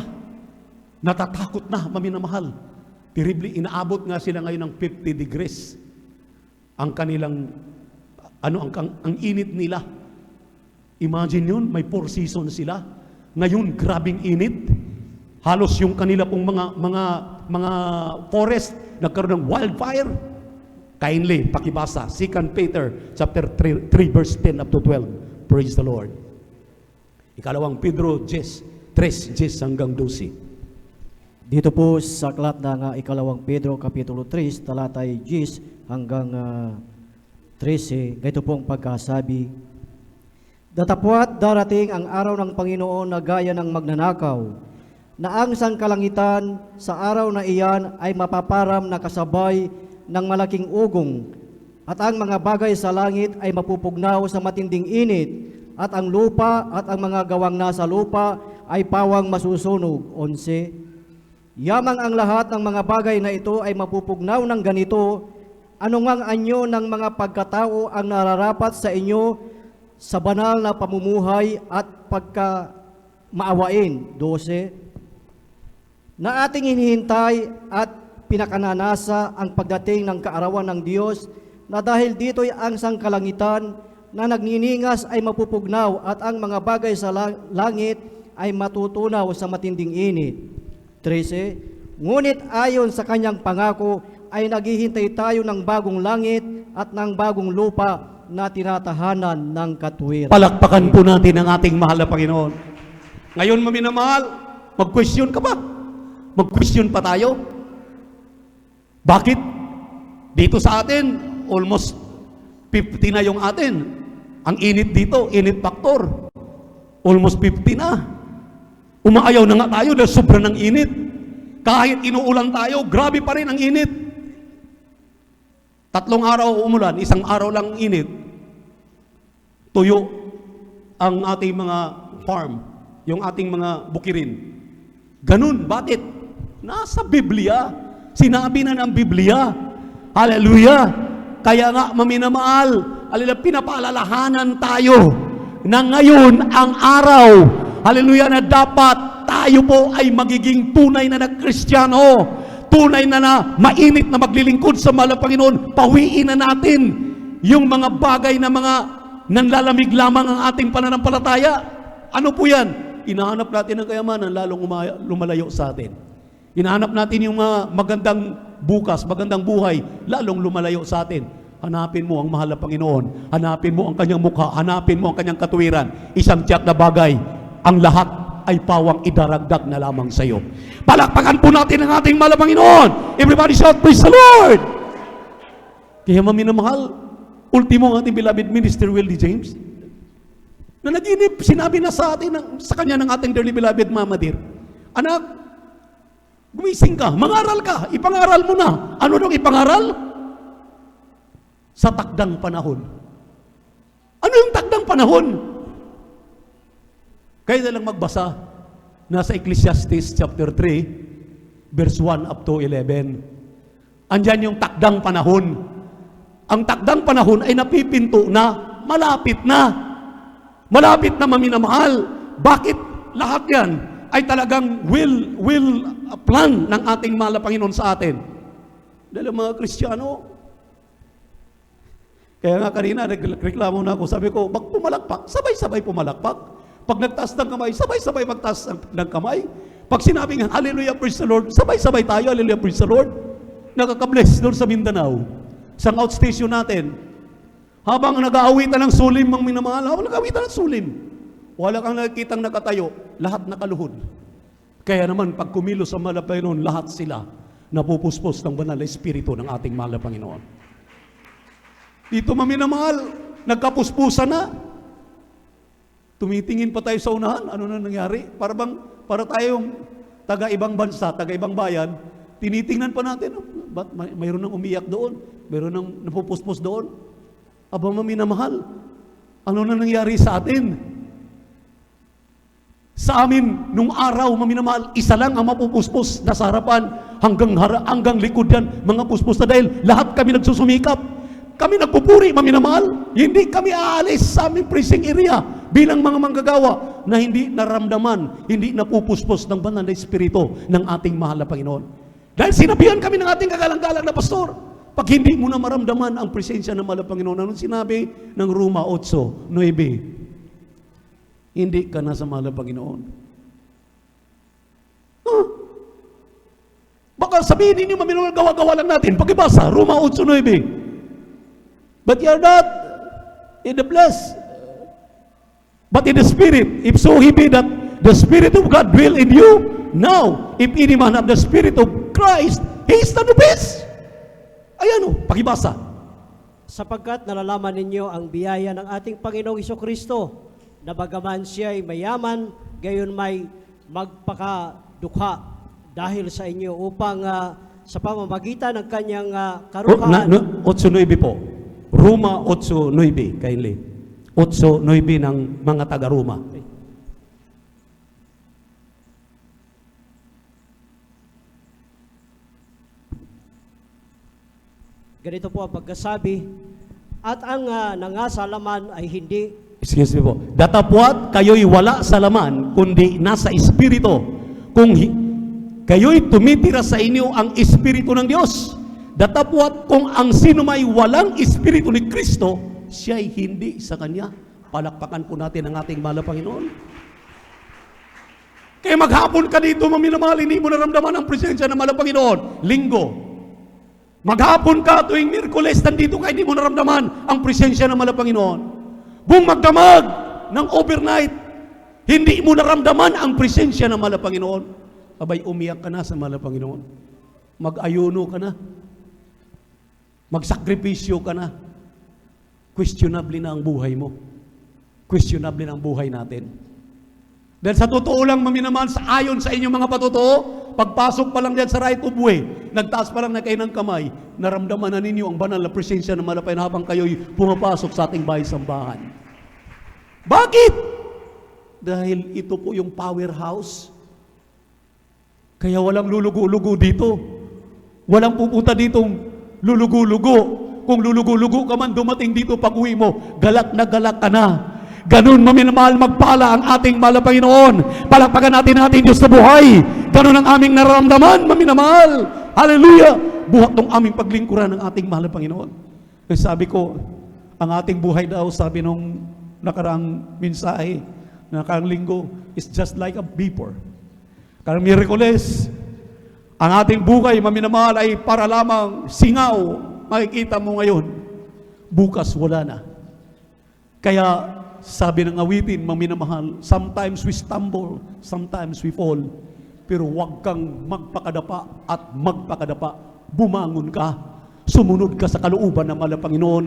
natatakot na, maminamahal. Terribly, inaabot nga sila ngayon ng 50 degrees. Ang kanilang, ang init nila. Imagine yun, may 4 seasons sila. Ngayon, grabing init. Halos yung kanila pong mga forest nagkaroon ng wildfire. Kindly, pakibasa, 2 Peter chapter 3 verse 10 up to 12. Praise the Lord. Ikalawang Pedro 3:10 hanggang 12. Dito po sa aklat ng ikalawang Pedro Kapitulo 3, talatay 10 hanggang 13, ganito pong pagkasabi, datapwat darating ang araw ng Panginoon na gaya ng magnanakaw, na ang sangkalangitan sa araw na iyan ay mapaparam na kasabay ng malaking ugong, at ang mga bagay sa langit ay mapupugnaw sa matinding init, at ang lupa at ang mga gawang nasa lupa ay pawang masusunog. 11. Yamang ang lahat ng mga bagay na ito ay mapupugnaw ng ganito, anumang anyo ng mga pagkatao ang nararapat sa inyo sa banal na pamumuhay at pagkamaawain. 12. Na ating hinihintay at pinakananasa ang pagdating ng kaarawan ng Diyos, na dahil dito'y ang sangkalangitan na nagniningas ay mapupugnaw, at ang mga bagay sa langit ay matutunaw sa matinding init. 13. Ngunit ayon sa kanyang pangako ay naghihintay tayo ng bagong langit at ng bagong lupa na tinatahanan ng katuwiran. Palakpakan po natin ang ating mahal na Panginoon. Ngayon, maminamahal, mag-question ka ba? Mag-question pa tayo? Bakit? Dito sa atin, almost 50 na yung atin. Ang init dito, init factor. Almost 50 na. Umaayaw na nga tayo dahil sobrang ng init. Kahit inuulan tayo, grabe pa rin ang init. 3 araw umulan, 1 araw lang init. Tuyo ang ating mga farm, yung ating mga bukirin. Ganun, bakit? Nasa Biblia. Sinabi na ng Biblia. Hallelujah. Kaya nga, maminamahal, hallelujah, pinapaalalahanan tayo na ngayon ang araw, hallelujah, na dapat tayo po ay magiging tunay na Kristiyano, tunay na mainit na maglilingkod sa mahal na Panginoon. Pawiin na natin yung mga bagay na mga nanlalamig lamang ang ating pananampalataya. Ano po yan? Inahanap natin ang kayamanan, lalong lumalayo sa atin. Inahanap natin yung magandang bukas, magandang buhay, lalong lumalayo sa atin. Hanapin mo ang mahal na Panginoon. Hanapin mo ang kanyang mukha. Hanapin mo ang kanyang katuwiran. Isang tiyak na bagay, ang lahat ay pawang idaragdag na lamang sa iyo. Palakpakan po natin ang ating mahal na Panginoon. Everybody shout, praise the Lord! Kaya maminamahal, ultimo ang ating beloved minister, Will D. James, na naginip, sinabi na sa atin, sa kanya ng ating dearly beloved Mama Dear, anak, gumising ka, mangaral ka, ipangaral mo na. Ano nung ipangaral? Sa takdang panahon. Ano yung takdang panahon? Kaya na lang magbasa, nasa Ecclesiastes chapter 3, verse 1 up to 11. Andyan yung takdang panahon. Ang takdang panahon ay napipinto na, malapit na. Malapit na, maminamahal. Bakit lahat yan ay talagang will plan ng ating mahal na Panginoon sa atin? Dahil ang mga Kristiyano, kaya nga kanina nagreklamo na ako, sabi ko, pumalakpak, sabay-sabay pumalakpak. Pag nagtaas ng kamay, sabay-sabay magtaas ng kamay. Pag sinabing, hallelujah, praise the Lord, sabay-sabay tayo, hallelujah, praise the Lord. Nakaka-bless doon sa Mindanao, sa outstation natin. Habang nag-aawitan ng sulim, ang minamahal, habang nag-aawitan ng sulim, wala kang nakikitang nakatayo, lahat nakaluhod. Kaya naman, pag kumilos sa mahal na Panginoon, lahat sila napupuspos ng banal na Espiritu ng ating mahal na Panginoon. Dito maminamahal, nagkapuspusan na. Tumitingin pa tayo sa unahan, ano na nangyari? Para tayong taga-ibang bansa, taga-ibang bayan, tinitingnan pa natin, ba't mayroon nang umiyak doon? Mayroon nang napupuspos doon? Aba maminamahal, ano na nangyari sa atin? Sa amin, nung araw, maminamahal, isa lang ang mapupuspos na sa harapan, hanggang likod yan, mga puspos na dahil lahat kami nagsusumikap. Kami nagpupuri, maminamahal. Hindi kami aalis sa aming precinct area bilang mga manggagawa na hindi naramdaman, hindi napupuspos ng banal na Espiritu ng ating mahal na Panginoon. Dahil sinabihan kami ng ating kagalang-galang na pastor, pag hindi mo na maramdaman ang presensya ng mahal na Panginoon, anong sinabi ng Roma 8:9? Hindi ka na sa mahal na Panginoon. Baka sabihin ninyo, maminamahal, gawa-gawa lang natin. Pagibasa, Roma 8:9. But you are not in the flesh, but in the Spirit. If so he be that the Spirit of God dwell in you. Now, if any man have the Spirit of Christ, he is the best. Ayan o, pakibasa. Sapagkat nalalaman ninyo ang biyaya ng ating Panginoong Hesukristo, na bagaman siya ay mayaman, gayon may magpakadukha dahil sa inyo upang sa pamamagitan ng kanyang karuhaan. 8:9 po. Roma 8:9, kindly. 8:9 ng mga taga-Roma. Ganito po ang pagkasabi, at ang nangasalaman ay hindi. Excuse me po. Datapwat kayo'y wala sa laman, kundi nasa Espiritu. Kung kayo'y tumitira sa inyo ang Espiritu ng Diyos. Datapwat kung ang sino may walang Espiritu ni Kristo, siya'y hindi sa Kanya. Palakpakan po natin ang ating mahal na Panginoon. Kaya maghapon ka dito, maminamahal, hindi mo naramdaman ang presensya ng mahal na Panginoon. Linggo. Maghapon ka tuwing Miyerkules, nandito ka, hindi mo naramdaman ang presensya ng mahal na Panginoon. Bumagdamag ng overnight, hindi mo naramdaman ang presensya ng mahal na Panginoon. Abay, umiyak ka na sa mahal na Panginoon. Mag-ayuno ka na. Magsakripisyo ka na. Questionable na ang buhay mo. Questionable na ang buhay natin. Dahil sa totoo lang, maminamahal, sa ayon sa inyong mga patotoo, pagpasok pa lang dyan sa right of way, nagtaas pa lang na kayo ng kamay, naramdaman na ninyo ang banal na presensya ng malapay na habang kayo'y pumapasok sa ating bahay-sambahan. Bakit? Dahil ito po yung powerhouse. Kaya walang lulugo-lugo dito. Walang pupunta ditong lulugo-lugo. Kung lulugo-lugo ka man, dumating dito pag-uwi mo, galak na galak ka na. Ganun, maminamahal, magpala ang ating mahal na Panginoon. Palakpakan natin ang ating Diyos na buhay. Ganun ang aming nararamdaman, maminamahal. Hallelujah! Buhat ng aming paglingkuran ng ating mahal na Panginoon. Kasi sabi ko, ang ating buhay daw, sabi nung nakaraang mensahe, nakaraang linggo, is just like a vapor. Karang Miyerkules, ang ating buhay, maminamahal, ay para lamang singaw. Makikita mo ngayon, bukas wala na. Kaya, sabi ng awitin, maminamahal, sometimes we stumble, sometimes we fall. Pero huwag kang magpakadapa at magpakadapa. Bumangon ka. Sumunod ka sa kalooban ng mahal na Panginoon.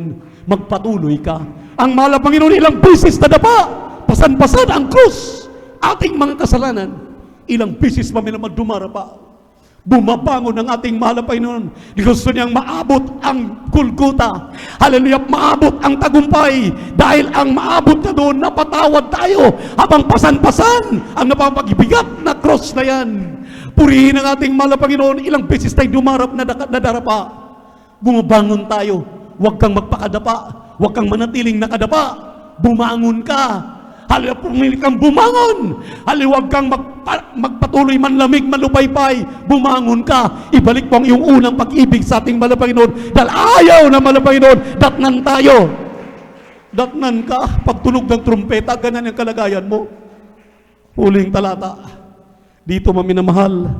Magpatuloy ka. Ang mahal na Panginoon ilang beses nadapa. Pasan-pasan ang krus. Ating mga kasalanan. Ilang beses maminamahal dumarapa. Bumabangon ang ating mahal na Panginoon. Gusto niyang maabot ang Golgota. Hallelujah, maabot ang tagumpay. Dahil ang maabot na doon, napatawad tayo. Habang pasan-pasan ang napapagibigat na cross na yan. Purihin ang ating mahal na Panginoon. Ilang beses tayo dumarap na nadarapa. Bumabangon tayo. Huwag kang magpakadapa. Huwag kang manatiling nakadapa. Bumangon ka. Hali, pumili kang bumangon. Hali, huwag kang magpatuloy manlamig, malupaypay. Bumangon ka. Ibalik mo ang iyong unang pag-ibig sa ating mahal na Panginoon. Dahil ayaw na mahal na Panginoon, datnan tayo. Datnan ka. Pagtunog ng trumpeta, ganyan ang kalagayan mo. Huling talata. Dito maminamahal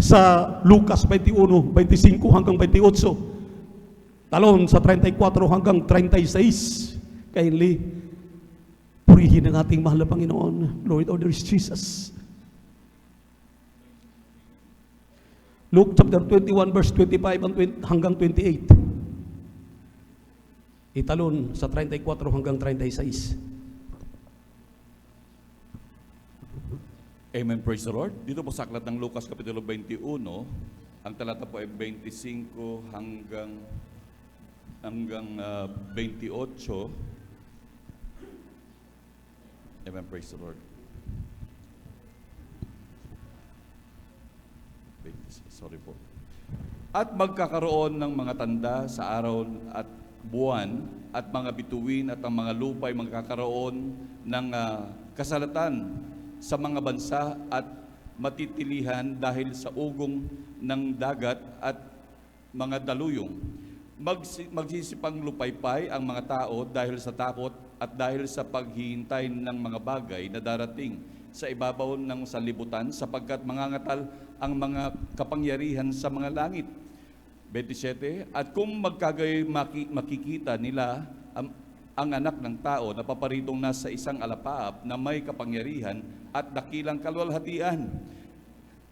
sa Lucas 21, 25 hanggang 28. Talon sa 34 hanggang 36. Kindly, purihin ang ating mahal na Panginoon. Lord, oh, there is Jesus. Luke chapter 21 verse 25 hanggang 28. Italon sa 34 hanggang 36. Amen, praise the Lord. Dito po sa aklat ng Lucas Kapitulo 21, ang talata po ay 25 hanggang 28. Amen, praise the Lord. Sorry po. At magkakaroon ng mga tanda sa araw at buwan at mga bituin at ang mga lupa ay magkakaroon ng kasalatan sa mga bansa at matitilihan dahil sa ugong ng dagat at mga daluyong. Magsisipang lupaypay ang mga tao dahil sa takot at dahil sa paghihintay ng mga bagay na darating sa ibabaw ng sanlibutan sapagkat mangangatal ang mga kapangyarihan sa mga langit. 27, at kung magkagay makikita nila ang anak ng tao na paparitong nasa isang alapaap na may kapangyarihan at dakilang kalwalhatian.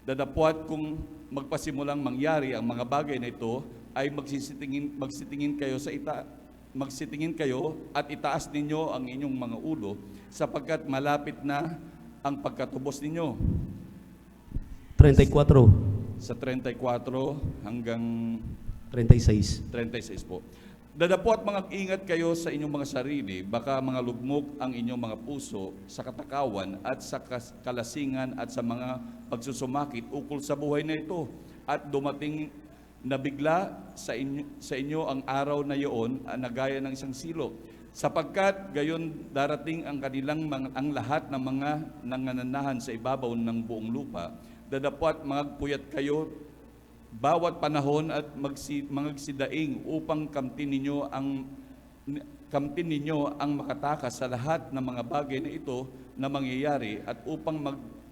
Dadapwat kung magpasimulang mangyari ang mga bagay na ito ay magsitingin kayo at itaas ninyo ang inyong mga ulo sapagkat malapit na ang pagkatubos ninyo. 34. Sa 34 hanggang 36. 36 po. Dadapot mga ingat kayo sa inyong mga sarili, baka mga lugmok ang inyong mga puso sa katakawan at sa kalasingan at sa mga pagsusumakit ukol sa buhay na ito. At dumating na bigla sa inyo ang araw na iyon na gaya ng isang silo. Sapagkat gayon darating ang ang lahat ng mga nangananahan sa ibabaw ng buong lupa. Dadapot magpuyat kayo bawat panahon at magsidaing upang kamtin ninyo ang makatakas sa lahat ng mga bagay na ito na mangyayari at upang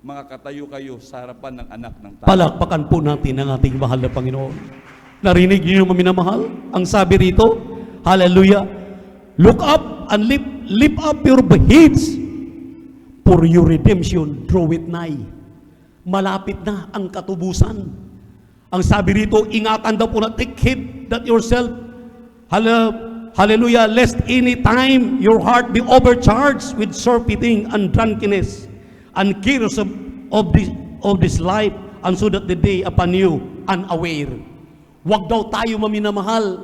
makatayo kayo sa harapan ng anak ng tao. Palakpakan po natin ang ating mahal na Panginoon. Narinig niyo yung minamahal? Ang sabi rito, hallelujah, look up and lift up your heads for your redemption draweth nigh. Malapit na ang katubusan. Ang sabi rito, ingatan daw po na take heed that yourself, hallelujah, lest any time your heart be overcharged with surfeiting and drunkenness and cares of this life, and so that the day upon you unaware. Huwag daw tayo maminamahal,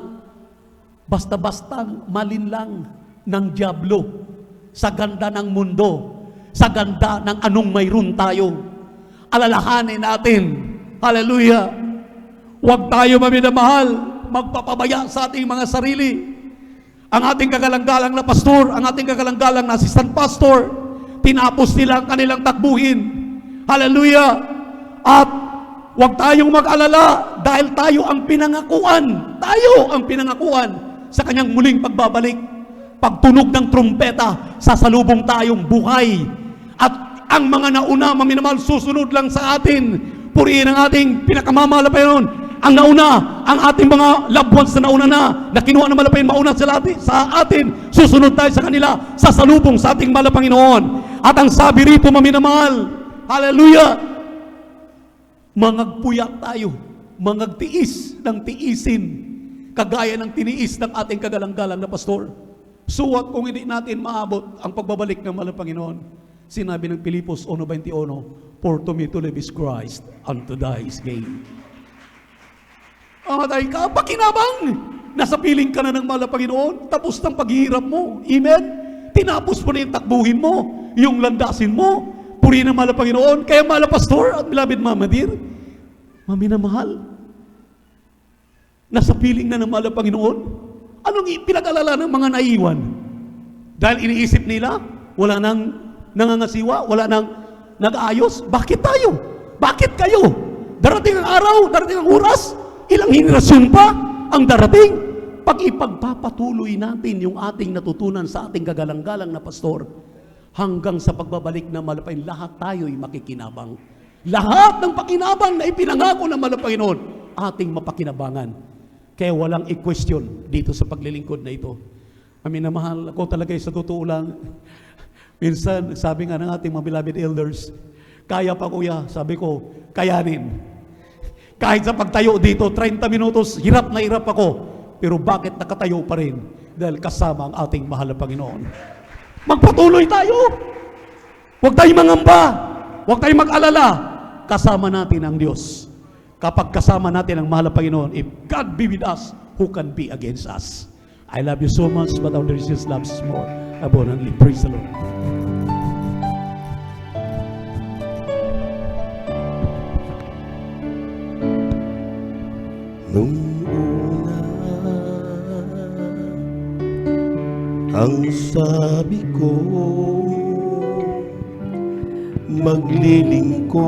basta-basta malinlang ng dyablo sa ganda ng mundo, sa ganda ng anong mayroon tayo. Alalahanin natin, hallelujah, huwag tayo maminamahal, magpapabaya sa ating mga sarili. Ang ating kagalang-galang na pastor, ang ating kagalang-galang na assistant pastor, tinapos nila ang kanilang takbuhin. Hallelujah! At huwag tayong mag-alala dahil tayo ang pinangakuan. Tayo ang pinangakuan sa kanyang muling pagbabalik. Pagtunog ng trumpeta, sasalubong tayong buhay. At ang mga nauna, maminamahal, susunod lang sa atin. Purihin ang ating pinakamamahal na Panginoon. Ang nauna, ang ating mga loved ones na nauna na kinuha ng malapay mauna sa atin, susunod tayo sa kanila, sasalubong sa ating mahal na Panginoon. At ang sabi rito, maminamahal, hallelujah, mangagpuyat tayo, mangagtiis ng tiisin, kagaya ng tiniis ng ating kagalang-galang na pastor. Suwat kung hindi natin maabot ang pagbabalik ng mahal na Panginoon. Sinabi ng Pilipos 1:21, for to me to live is Christ, and to die is gain. Amatay ka, pakinabang! Nasa piling ka na ng mahal na Panginoon, tapos ng paghihirap mo. Amen? Tinapos mo na yung takbuhin mo, yung landasin mo, purihin ng mahal na Panginoon. Kaya mahal na pastor at beloved Mama Dear, maminamahal, nasa piling na ng mahal na Panginoon. Anong pinag-alala ng mga naiwan? Dahil iniisip nila, wala nang nangangasiwa, wala nang nag-aayos. Bakit tayo? Bakit kayo? Darating ang araw, darating ang oras, ilang henerasyon pa ang darating. Pag ipagpapatuloy natin yung ating natutunan sa ating gagalang-galang na pastor, hanggang sa pagbabalik na malapay, lahat tayo'y makikinabang. Lahat ng pakinabang na ipinangako ng Panginoon, ating mapakinabangan. Kaya walang i-question dito sa paglilingkod na ito. Amin na mahal, ako talaga sa totoo lang. Minsan, sabi nga ng ating mga beloved elders, kaya pa kuya, sabi ko, kayanin. Kahit sa pagtayo dito, 30 minutos, hirap na hirap ako. Pero bakit nakatayo pa rin? Dahil kasama ang ating mahal na Panginoon. Magpatuloy tayo. Huwag tayong mangamba. Huwag tayong mag-alala. Kasama natin ang Diyos. Kapag kasama natin ang mahal na Panginoon, if God be with us, who can be against us? I love you so much, but our Lord Jesus loves us more abundantly. Praise the Lord. Nung una, ang sabi ko, maglilingkod,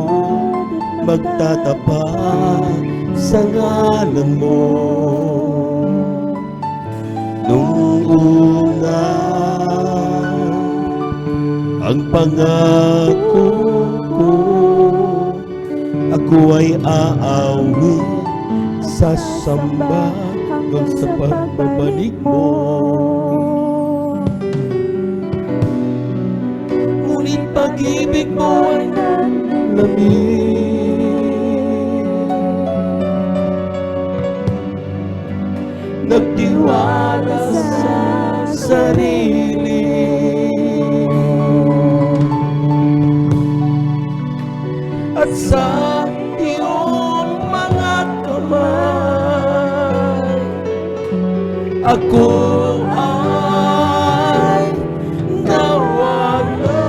magtatapat sa ngalan mo. Nung una, ang pangako ko, ako ay aawit sa samba hanggang sa pagbabalik mo. Ngunit pag-ibig mo ay lamig, nagtiwala sa sarili, at sa iyong mga kamay ako ay nawala.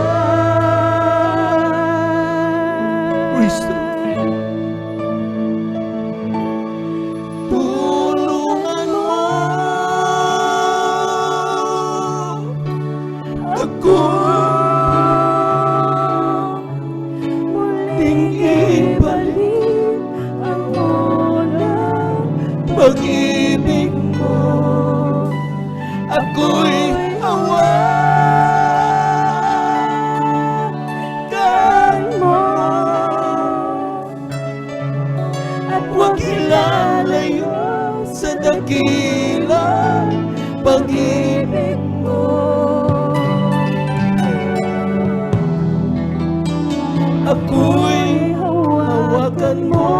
Praise the Lord. Tulungan mo ako muling ibalik ang unang pag-ibig mo. Ako'y hawakan mo at huwag ilalayo sa dakilang pag-ibig mo. Ako'y hawakan mo.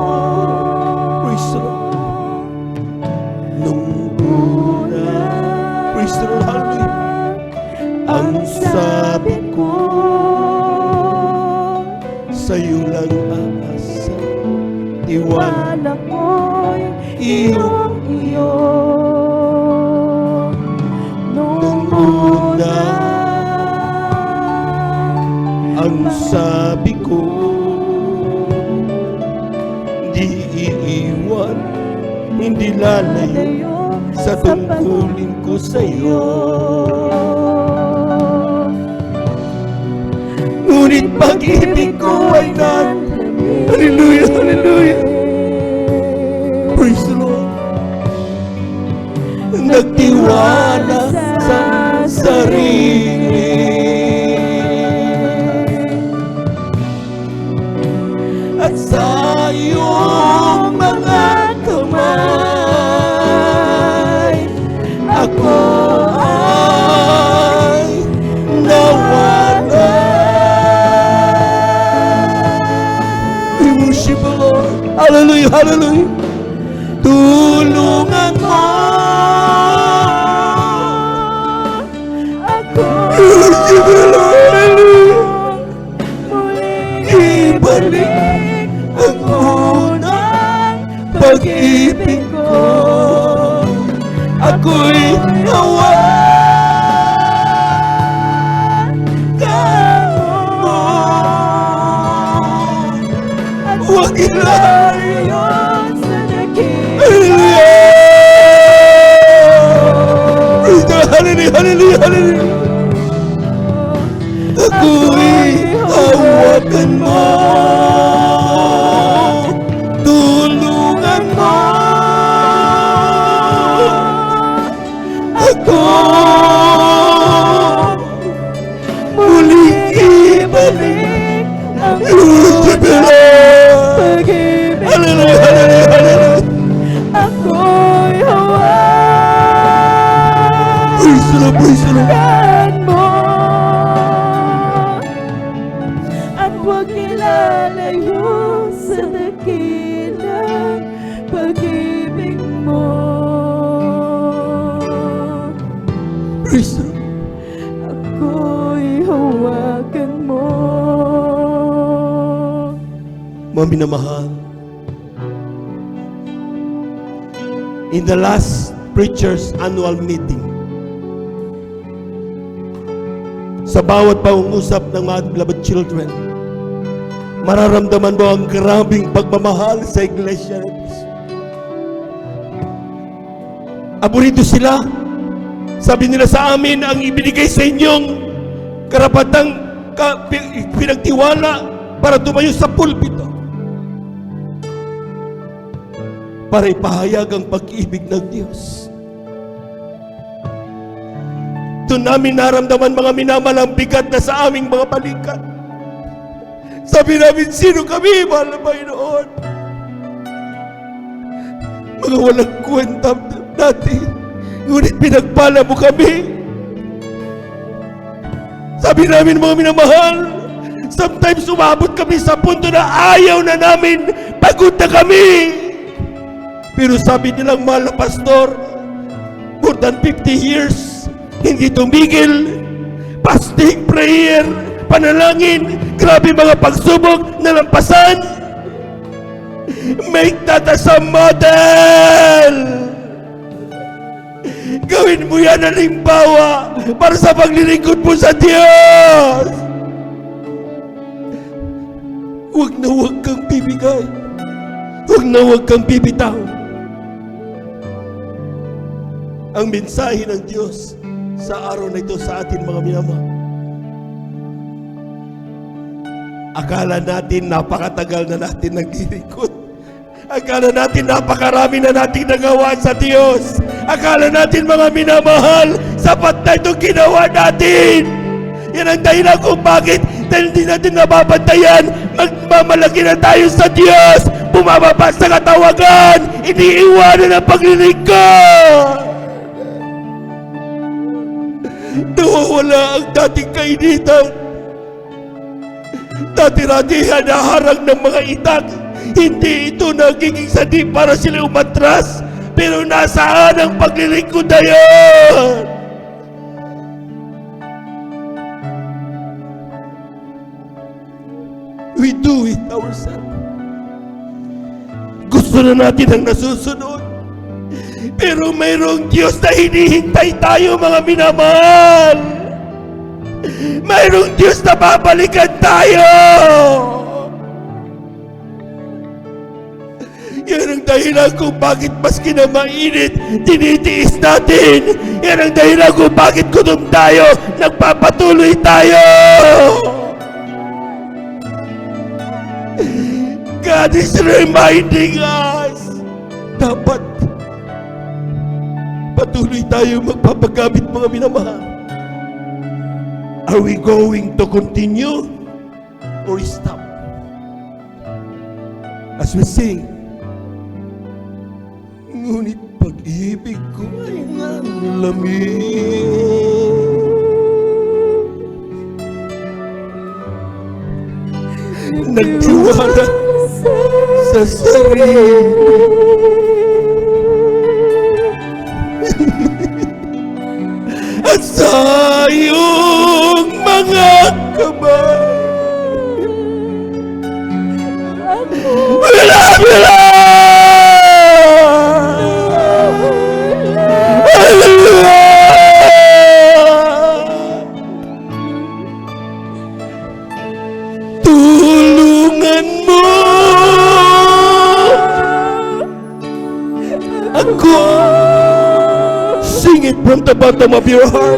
Praise the Lord. Nung una, praise the Lord, hallelujah. Ang sabi ko, sa'yo lang aasa, tiwala ko'y iyong iyo. Nung una, ang sabi ko, di iiwan, hindi lalayo sa tungkulin ko sa'yo. Ngunit pag-ibig ko ay hallelujah, hallelujah. Praise the Lord. Nagtiwala sa sarili, at sa iyong mga kamay ako ay nawala. We worship the Lord. Hallelujah, hallelujah. Tulungan mo ako. Worship the Lord. Ibalik ang unang pag-ibig ko. Ako'y hawakan mo. Huwag ilayo sa dakilang. Hallelujah, hallelujah, hallelujah. Ako'y hawakan mo, tulungan mo ako, muling ibalik ang pag-ibig. Hallelujah, hallelujah, hallelujah. Ako'y hawakan Praise the Lord, praise the Lord. mo at huwag nilalayo sa dakilang pag-ibig mo. Praise the Lord. Ako'y hawakan mo. Mga minamahal, in the last preacher's annual meeting, sa bawat pangungusap ng mga beloved children, mararamdaman mo ang grabing pagmamahal sa iglesia. Aburito sila. Sabi nila sa amin, ang ibinigay sa inyong karapatang pinagtiwala para tumayo sa pulpito, para ipahayag ang pag-ibig ng Diyos. Doon namin naramdaman, mga minamalang bigat na sa aming mga balikat. Sabi namin, sino kami, mahal na Panginoon? Mga walang kwenta dati, ngunit pinagpala mo kami. Sabi namin, mga minamahal, sometimes umabot kami sa punto na ayaw na namin, pagod na kami. Pero sabi nilang, mahal na pastor, more than 50 years, hindi tumigil, fasting, prayer, panalangin, grabe mga pagsubok, nalampasan. Make that as a model. Gawin mo yan ang limbawa para sa paglilingkod mo sa Diyos. Huwag na huwag kang bibigay. Huwag na huwag kang bibitaw. Ang mensahe ng Diyos sa araw na ito sa atin, mga minamahal. Akala natin napakatagal na natin naglilingkod. Akala natin napakarami na natin nagawa sa Diyos. Akala natin, mga minamahal, sapat na itong ginawa natin. Yan ang dahilan kung bakit dahil hindi natin nababantayan, magmamalaki na tayo sa Diyos, bumababa sa katawagan, iniiwanan ang paglilingkod. Nawawala ang dating kainitan. Dati-dati hanaharang ng mga itak. Hindi ito nagiging sandi para sila umatras, pero nasaan ang paglilingkod na yun? We do it ourselves. Gusto na natin ang nasusunod, pero mayroong Diyos na hinihintay tayo, mga minamahal. Mayroong Diyos na babalikan tayo. Yan ang dahilan kung bakit maski na mainit, tinitiis natin. Yan ang dahilan kung bakit gutom tayo, nagpapatuloy tayo. God is reminding us, dapat patuloy tayo magpapagamit, mga minamahal. Are we going to continue or stop? As we sing, ngunit pag-ibig ko ay nanlamig. Nagtiwala sa sarili. At sa iyong mga kamay. Wala! Tulungan mo ako. Sing it from the bottom of your heart.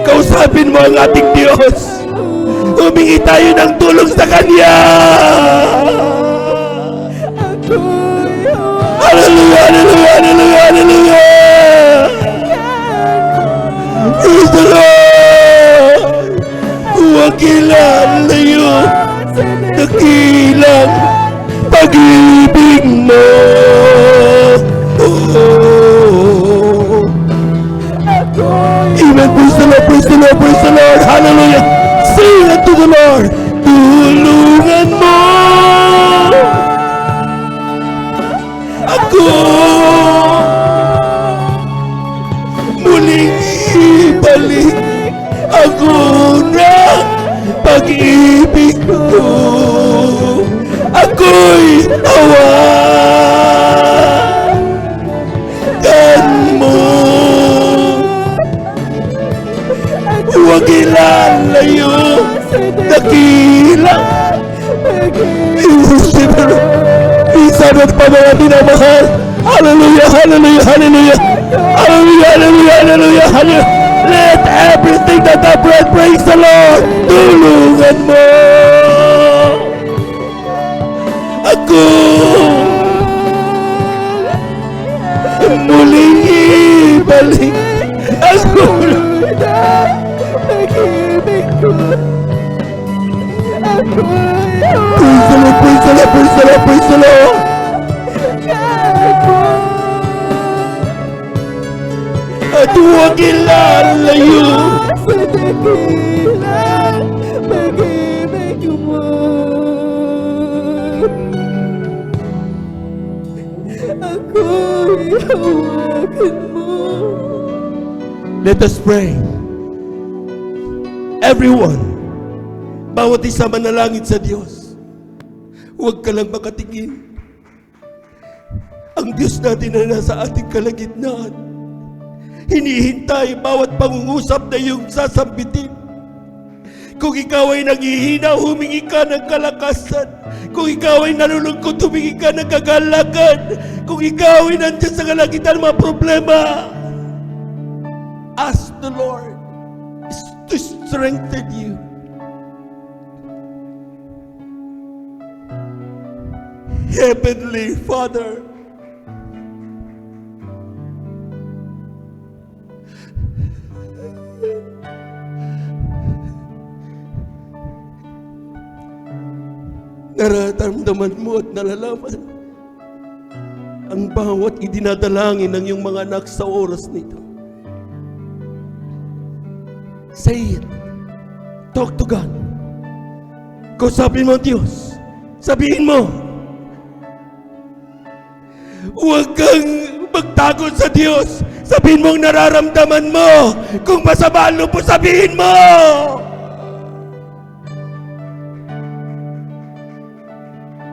Kausapin mo ang ating Diyos. Humingi tayo ng tulong sa Kanya. Ako'y Hallelujah, hallelujah, hallelujah, hallelujah. Praise the Lord. Huwag kilalayo dakilang pag-ibig mo. Oh. Amen. Praise the Lord, praise the Lord, praise the Lord. Hallelujah. Sing unto the Lord. Tulungan mo ako muling ibalik ako na pag-ibig ko. Ako'y hawakan mo. Huwag ilalayo dakilang Minsan at pa mga minamahal. Hallelujah, hallelujah, hallelujah. Hallelujah, hallelujah, hallelujah, hallelujah. Let everything that I breath praise the Lord. Tulungan mo ako muling ibalik ako na pag-ibig ko. Praise the Lord, praise the Lord, praise the Lord, praise the Lord. At huwag ilalayo sa dakilang pag-ibig mo. Ako'y hawakan mo. Let us pray. Everyone, bawat isa manalangin sa Diyos. Huwag ka lang makatingin. Ang Diyos natin na nasa ating kalagitnaan, hinihintay bawat pangungusap na iyong sasambitin. Kung ikaw ay naghihina, humingi ka ng kalakasan. Kung ikaw ay nalulungkot, humingi ka ng kagalakan. Kung ikaw ay nandiyan sa kalagitnaan ng mga problema, ask the Lord to strengthen you. Heavenly Father, nararamdaman mo at nalalaman ang bawat idinadalangin ng iyong mga anak sa oras nito. Say it. Talk to God. Kausapin mo ang Diyos. Sabihin mo. Huwag kang magtakot sa Diyos. Sabihin mo ang nararamdaman mo. Kung masama ang loob mo, sabihin mo.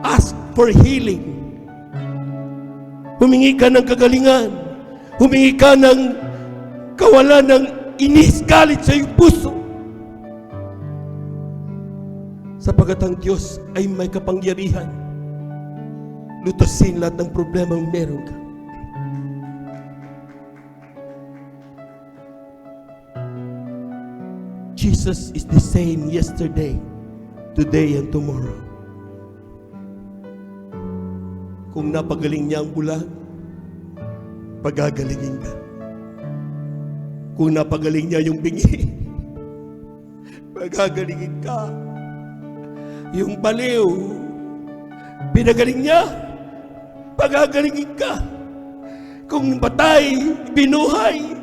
Ask for healing. Humingi ka ng kagalingan. Humingi ka ng kawalan ng inis, galit sa iyong puso. Sapagat ang Diyos ay may kapangyarihan lutasin lahat ng problema ang meron ka. Jesus is the same yesterday, today, and tomorrow. Kung napagaling niya ang bulag, pagagalingin ka. Kung napagaling niya yung bingi, pagagalingin ka. Yung baliw, pinagaling niya, pagagalingin ka. Kung patay, binuhay,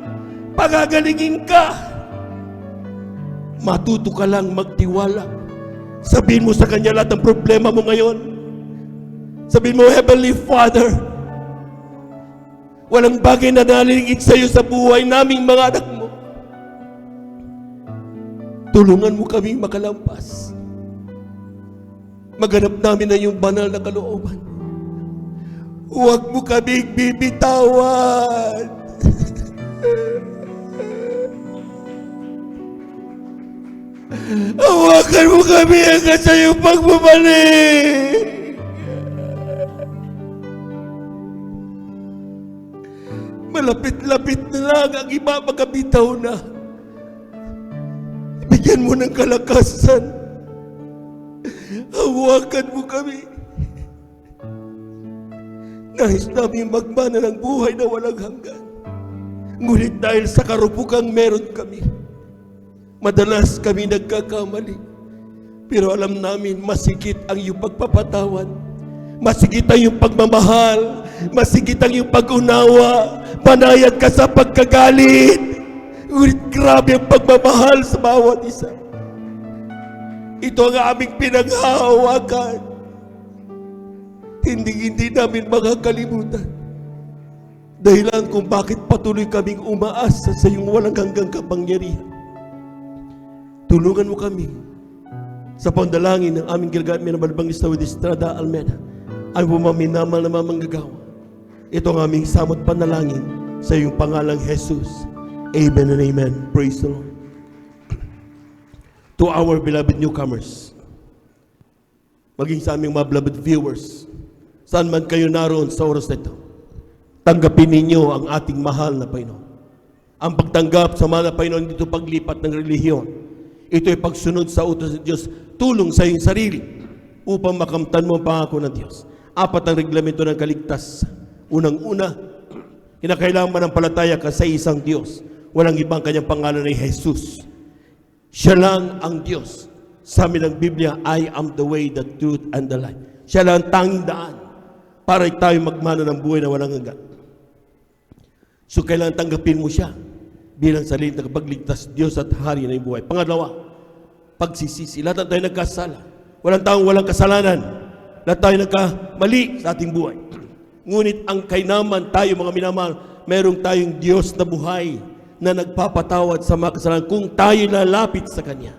pagagalingin ka. Matuto ka lang magtiwala. Sabihin mo sa Kanya lahat ng problema mo ngayon. Sabihin mo, Heavenly Father, walang bagay na nalilingid sa iyo sa buhay naming mga anak mo. Tulungan mo kaming makalampas. Maganap namin na iyong banal na kalooban. Huwag mo kaming bibitawan. Hawakan mo kami hanggang sa iyong pagbabalik. Malapit-lapit na lang ang iba magkabitaw na. Bigyan mo ng kalakasan. Hawakan mo kami. Nais namin magmana ng buhay na walang hanggan. Ngunit dahil sa karupukang meron kami, madalas kami nagkakamali. Pero alam namin, masigit ang iyong pagpapatawad. Masigit ang iyong pagmamahal. Masigit ang iyong pag-unawa. Banayad ka sa pagkagalit. Ngunit grabe ang pagmamahal sa bawat isa. Ito ang aming pinaghahawakan. Hindi namin makakalimutan. Dahilan kung bakit patuloy kaming umaasa sa iyong walang hanggang kapangyarihan. Tulungan mo kami sa pandalangin ng aming ginagamit na Balbangista with Estrada Almeda, ang bumaminamal na mamanggagawa. Ito ang aming samot panalangin sa iyong pangalang Jesus. Amen and amen. Praise the Lord. To our beloved newcomers, maging sa aming mga beloved viewers, saan man kayo naroon sa oras na ito, tanggapin ninyo ang ating mahal na Panginoon. Ang pagtanggap sa mahal na Panginoon, dito paglipat ng relihiyon. Ito ay pagsunod sa utos ng Diyos, tulong sa iyong sarili upang makamtan mo ang pangako ng Diyos. 4 ang reglamento ng kaligtas. Unang-una, kinakailangan manampalataya ka sa isang Diyos. Walang ibang kanyang pangalan ay Jesus. Siya lang ang Diyos. Sabi ng Biblia, I am the way, the truth, and the life. Siya lang ang tanging daan para tayo magmana ng buhay na walang hanggan. So kailangan tanggapin mo siya bilang sarili na kapagligtas, Diyos at Hari ng buhay. Pangalawa, pagsisisi. Lahat tayo nagkasala. Walang taong walang kasalanan. Lahat tayo nagkamali sa ating buhay. Ngunit ang kainaman tayo, mga minamahal, merong tayong Diyos na buhay na nagpapatawad sa mga kasalanan kung tayo lalapit sa Kanya.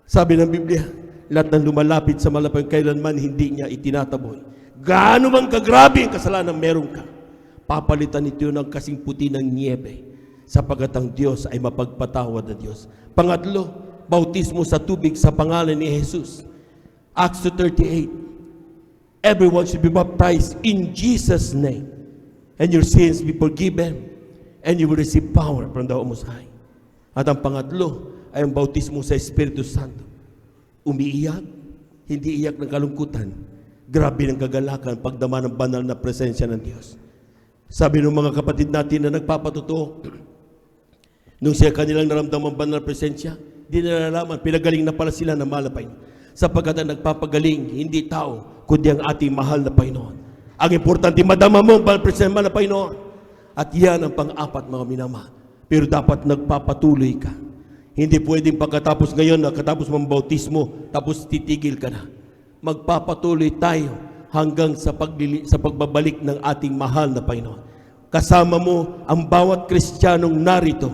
Sabi ng Biblia, lahat ng lumalapit sa malapit kailanman hindi niya itinataboy. Gaano man kagrabe ang kasalanan meron ka, papalitan ito ng kasing puti ng niebe, sapagkat ang Diyos ay mapagpatawad na Diyos. Pangatlo, bautismo sa tubig sa pangalan ni Jesus. Acts 2:38. Everyone should be baptized in Jesus' name, and your sins be forgiven, and you will receive power from the Most High. At ang pangatlo ay ang bautismo sa Espiritu Santo. Umiiyak, hindi iyak ng kalungkutan. Grabe ng kagalakan pagdama ng banal na presensya ng Diyos. Sabi ng mga kapatid natin na nagpapatotoo, nung siya kanilang naramdaman banal na presensya, di nalalaman, pinagaling na pala sila ng malapay. Sapagkat ang nagpapagaling, hindi tao, kundi ang ating mahal na Panginoon. Ang importante, madama mo ang banal na presensya ng Panginoon. At yan ang pang-apat, mga minamahal. Pero dapat nagpapatuloy ka. Hindi pwedeng pagkatapos ngayon, nakatapos mong bautismo, tapos titigil ka na. Magpapatuloy tayo hanggang sa pagbabalik ng ating mahal na Panginoon. Kasama mo ang bawat Kristiyanong narito,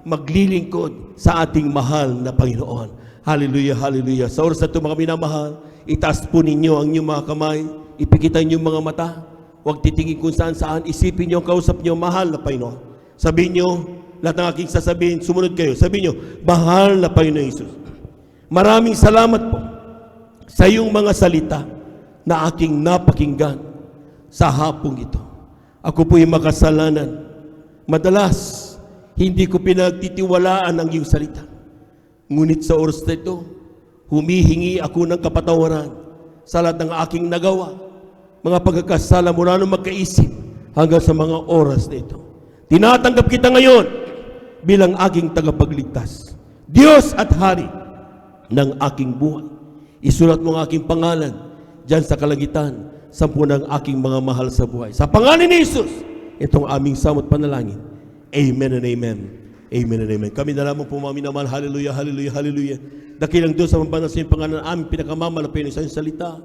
maglilingkod sa ating mahal na Panginoon. Hallelujah, hallelujah. Sa oras na ito, mga minamahal, itaas po ninyo ang inyong mga kamay, ipikitan niyo mga mata, huwag titingin kung saan-saan, isipin niyo ang kausap niyo, mahal na Panginoon. Sabihin niyo, lahat ng aking sasabihin, sumunod kayo. Sabihin niyo, mahal na Panginoon Jesus, maraming salamat po sa iyong mga salita na aking napakinggan sa hapong ito. Ako po'y makasalanan. Madalas, hindi ko pinagtitiwalaan ang iyong salita. Ngunit sa oras na ito, humihingi ako ng kapatawaran sa lahat ng aking nagawa, mga pagkakasala mula nung magkaisip hanggang sa mga oras na ito. Tinatanggap kita ngayon bilang aking tagapagligtas, Diyos at Hari ng aking buhay. Isulat mo ang aking pangalan dyan sa kalangitan, sampu ng aking mga mahal sa buhay. Sa pangalan ni Jesus, itong aming samot panalangin. Amen and amen. Amen and amen. Kami na lamang po mga minamahal. Hallelujah, hallelujah, hallelujah. Dakilang Diyos sa mabanal sa iyong pangalan, aming pinakamalapit sa iyong salita.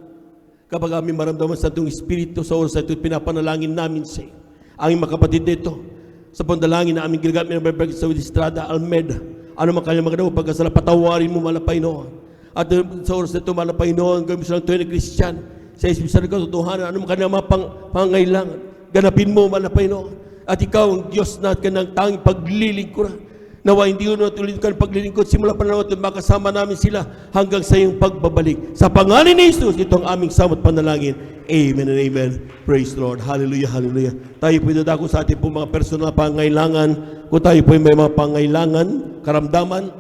Kapag aming maramdaman sa itong Espiritu, sa oras na ito, pinapanalangin namin sa iyo. Aming mga kapatid dito, sa pandalangin na aming ginagamit ng Berberg sa Estrada Almeda, ano man kanyang magandang pagkasala, patawarin mo malapay noon. At sa oras na ito, malapay noon, gawin mo silang tuwing na Christian, sa isang katotohanan, ano man kanyang mga pangailangan, ganapin mo malapay noon. At ikaw ang Diyos na kanang tanging paglilingkuran. Nawa hindi yun natuloy ka ng paglilingkod, simula pa na natin makasama namin sila hanggang sa iyong pagbabalik. Sa pangalan ni Jesus, ito ang aming samot panalangin. Amen and amen. Praise the Lord. Hallelujah, hallelujah. Tayo po dadako sa ating po mga personal na pangailangan. Kung tayo po may mga pangailangan, karamdaman,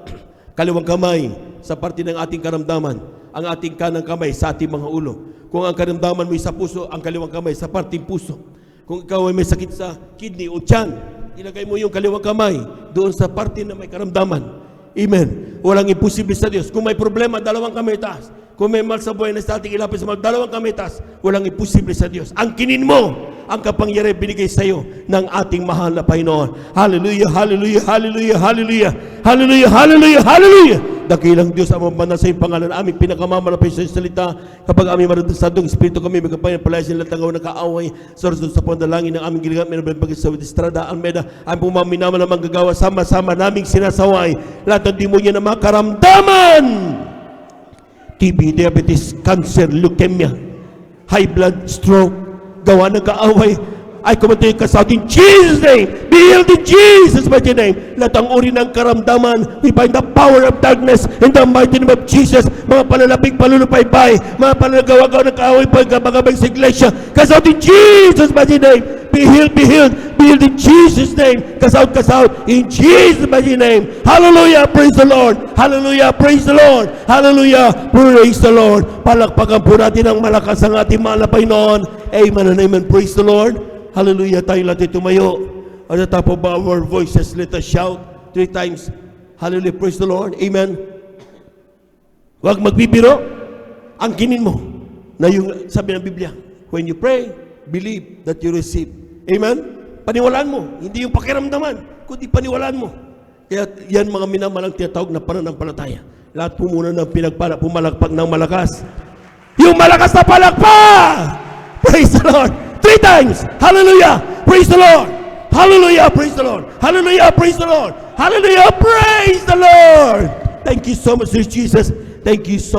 kaliwang kamay sa parte ng ating karamdaman. ang ating kanang kamay sa ating mga ulo. Kung ang karamdaman mo sa puso, ang kaliwang kamay sa parting puso. Kung ikaw ay may sakit sa kidney o tiyan, ilagay mo yung kaliwang kamay doon sa parte na may karamdaman. Amen. Walang imposible sa Diyos. Kung may problema, dalawang kamay taas. Kung may mal sa buhay na sa ating ilapit sa mal, dalawang kamay taas. Walang imposible sa Diyos. Ang kinin mo, ang kapangyarihan binigay sa iyo ng ating mahal na Panginoon. Hallelujah, hallelujah, hallelujah, hallelujah, hallelujah, hallelujah, hallelujah. Dakilang Diyos ang mabanal sa iyong pangalan. Aming pinakamamalapit sa iyong salita. Kapag aming maradong Espiritu kami, magkapayan palaya sila tangaw na kaaway. Sa rason sa pandalangin ng aming giligat, minabagay sa Estrada Almeida, ang pumaminama na manggagawa, sama-sama naming sinasaway. Lahat ng demonyo na makaramdaman. TB, diabetes, cancer, leukemia, high blood, stroke, gawa ng kaaway, I command you cast out in Jesus' name. Be healed in Jesus' mighty name. Lahat ang uri ng karamdaman, we bind the power of darkness in the mighty name of Jesus. Mga panlalapig, palulupay-bay, mga panlagawa-gawa ng kaaway, pagkabagabay sa iglesia, cast out in Jesus' mighty name. Be healed, be healed, be healed in Jesus' name. Cast out in Jesus' mighty name. Hallelujah, praise the Lord. Hallelujah, praise the Lord. Hallelujah, praise the Lord. Palakpakan po natin ang malakas ang ating mahal na Panginoon. Amen and amen. Praise the Lord. Hallelujah, tayo lahat tumayo. At the top of our voices, let us shout 3 times. Hallelujah, praise the Lord. Amen. Huwag magbibiro. Ang kinin mo na yung sabi ng Biblia, when you pray, believe that you receive. Amen? Paniwalaan mo. Hindi yung pakiramdaman, kundi paniwalaan mo. Kaya yan mga minamalang tinatawag na pananampalataya. Lahat po muna ng pumalakpak ng malakas. Yung malakas na palakpak! Praise the Lord! 3 times! Hallelujah! Praise the Lord! Hallelujah! Praise the Lord! Hallelujah! Praise the Lord! Hallelujah! Praise the Lord! Thank you so much, Lord Jesus. Thank you so much.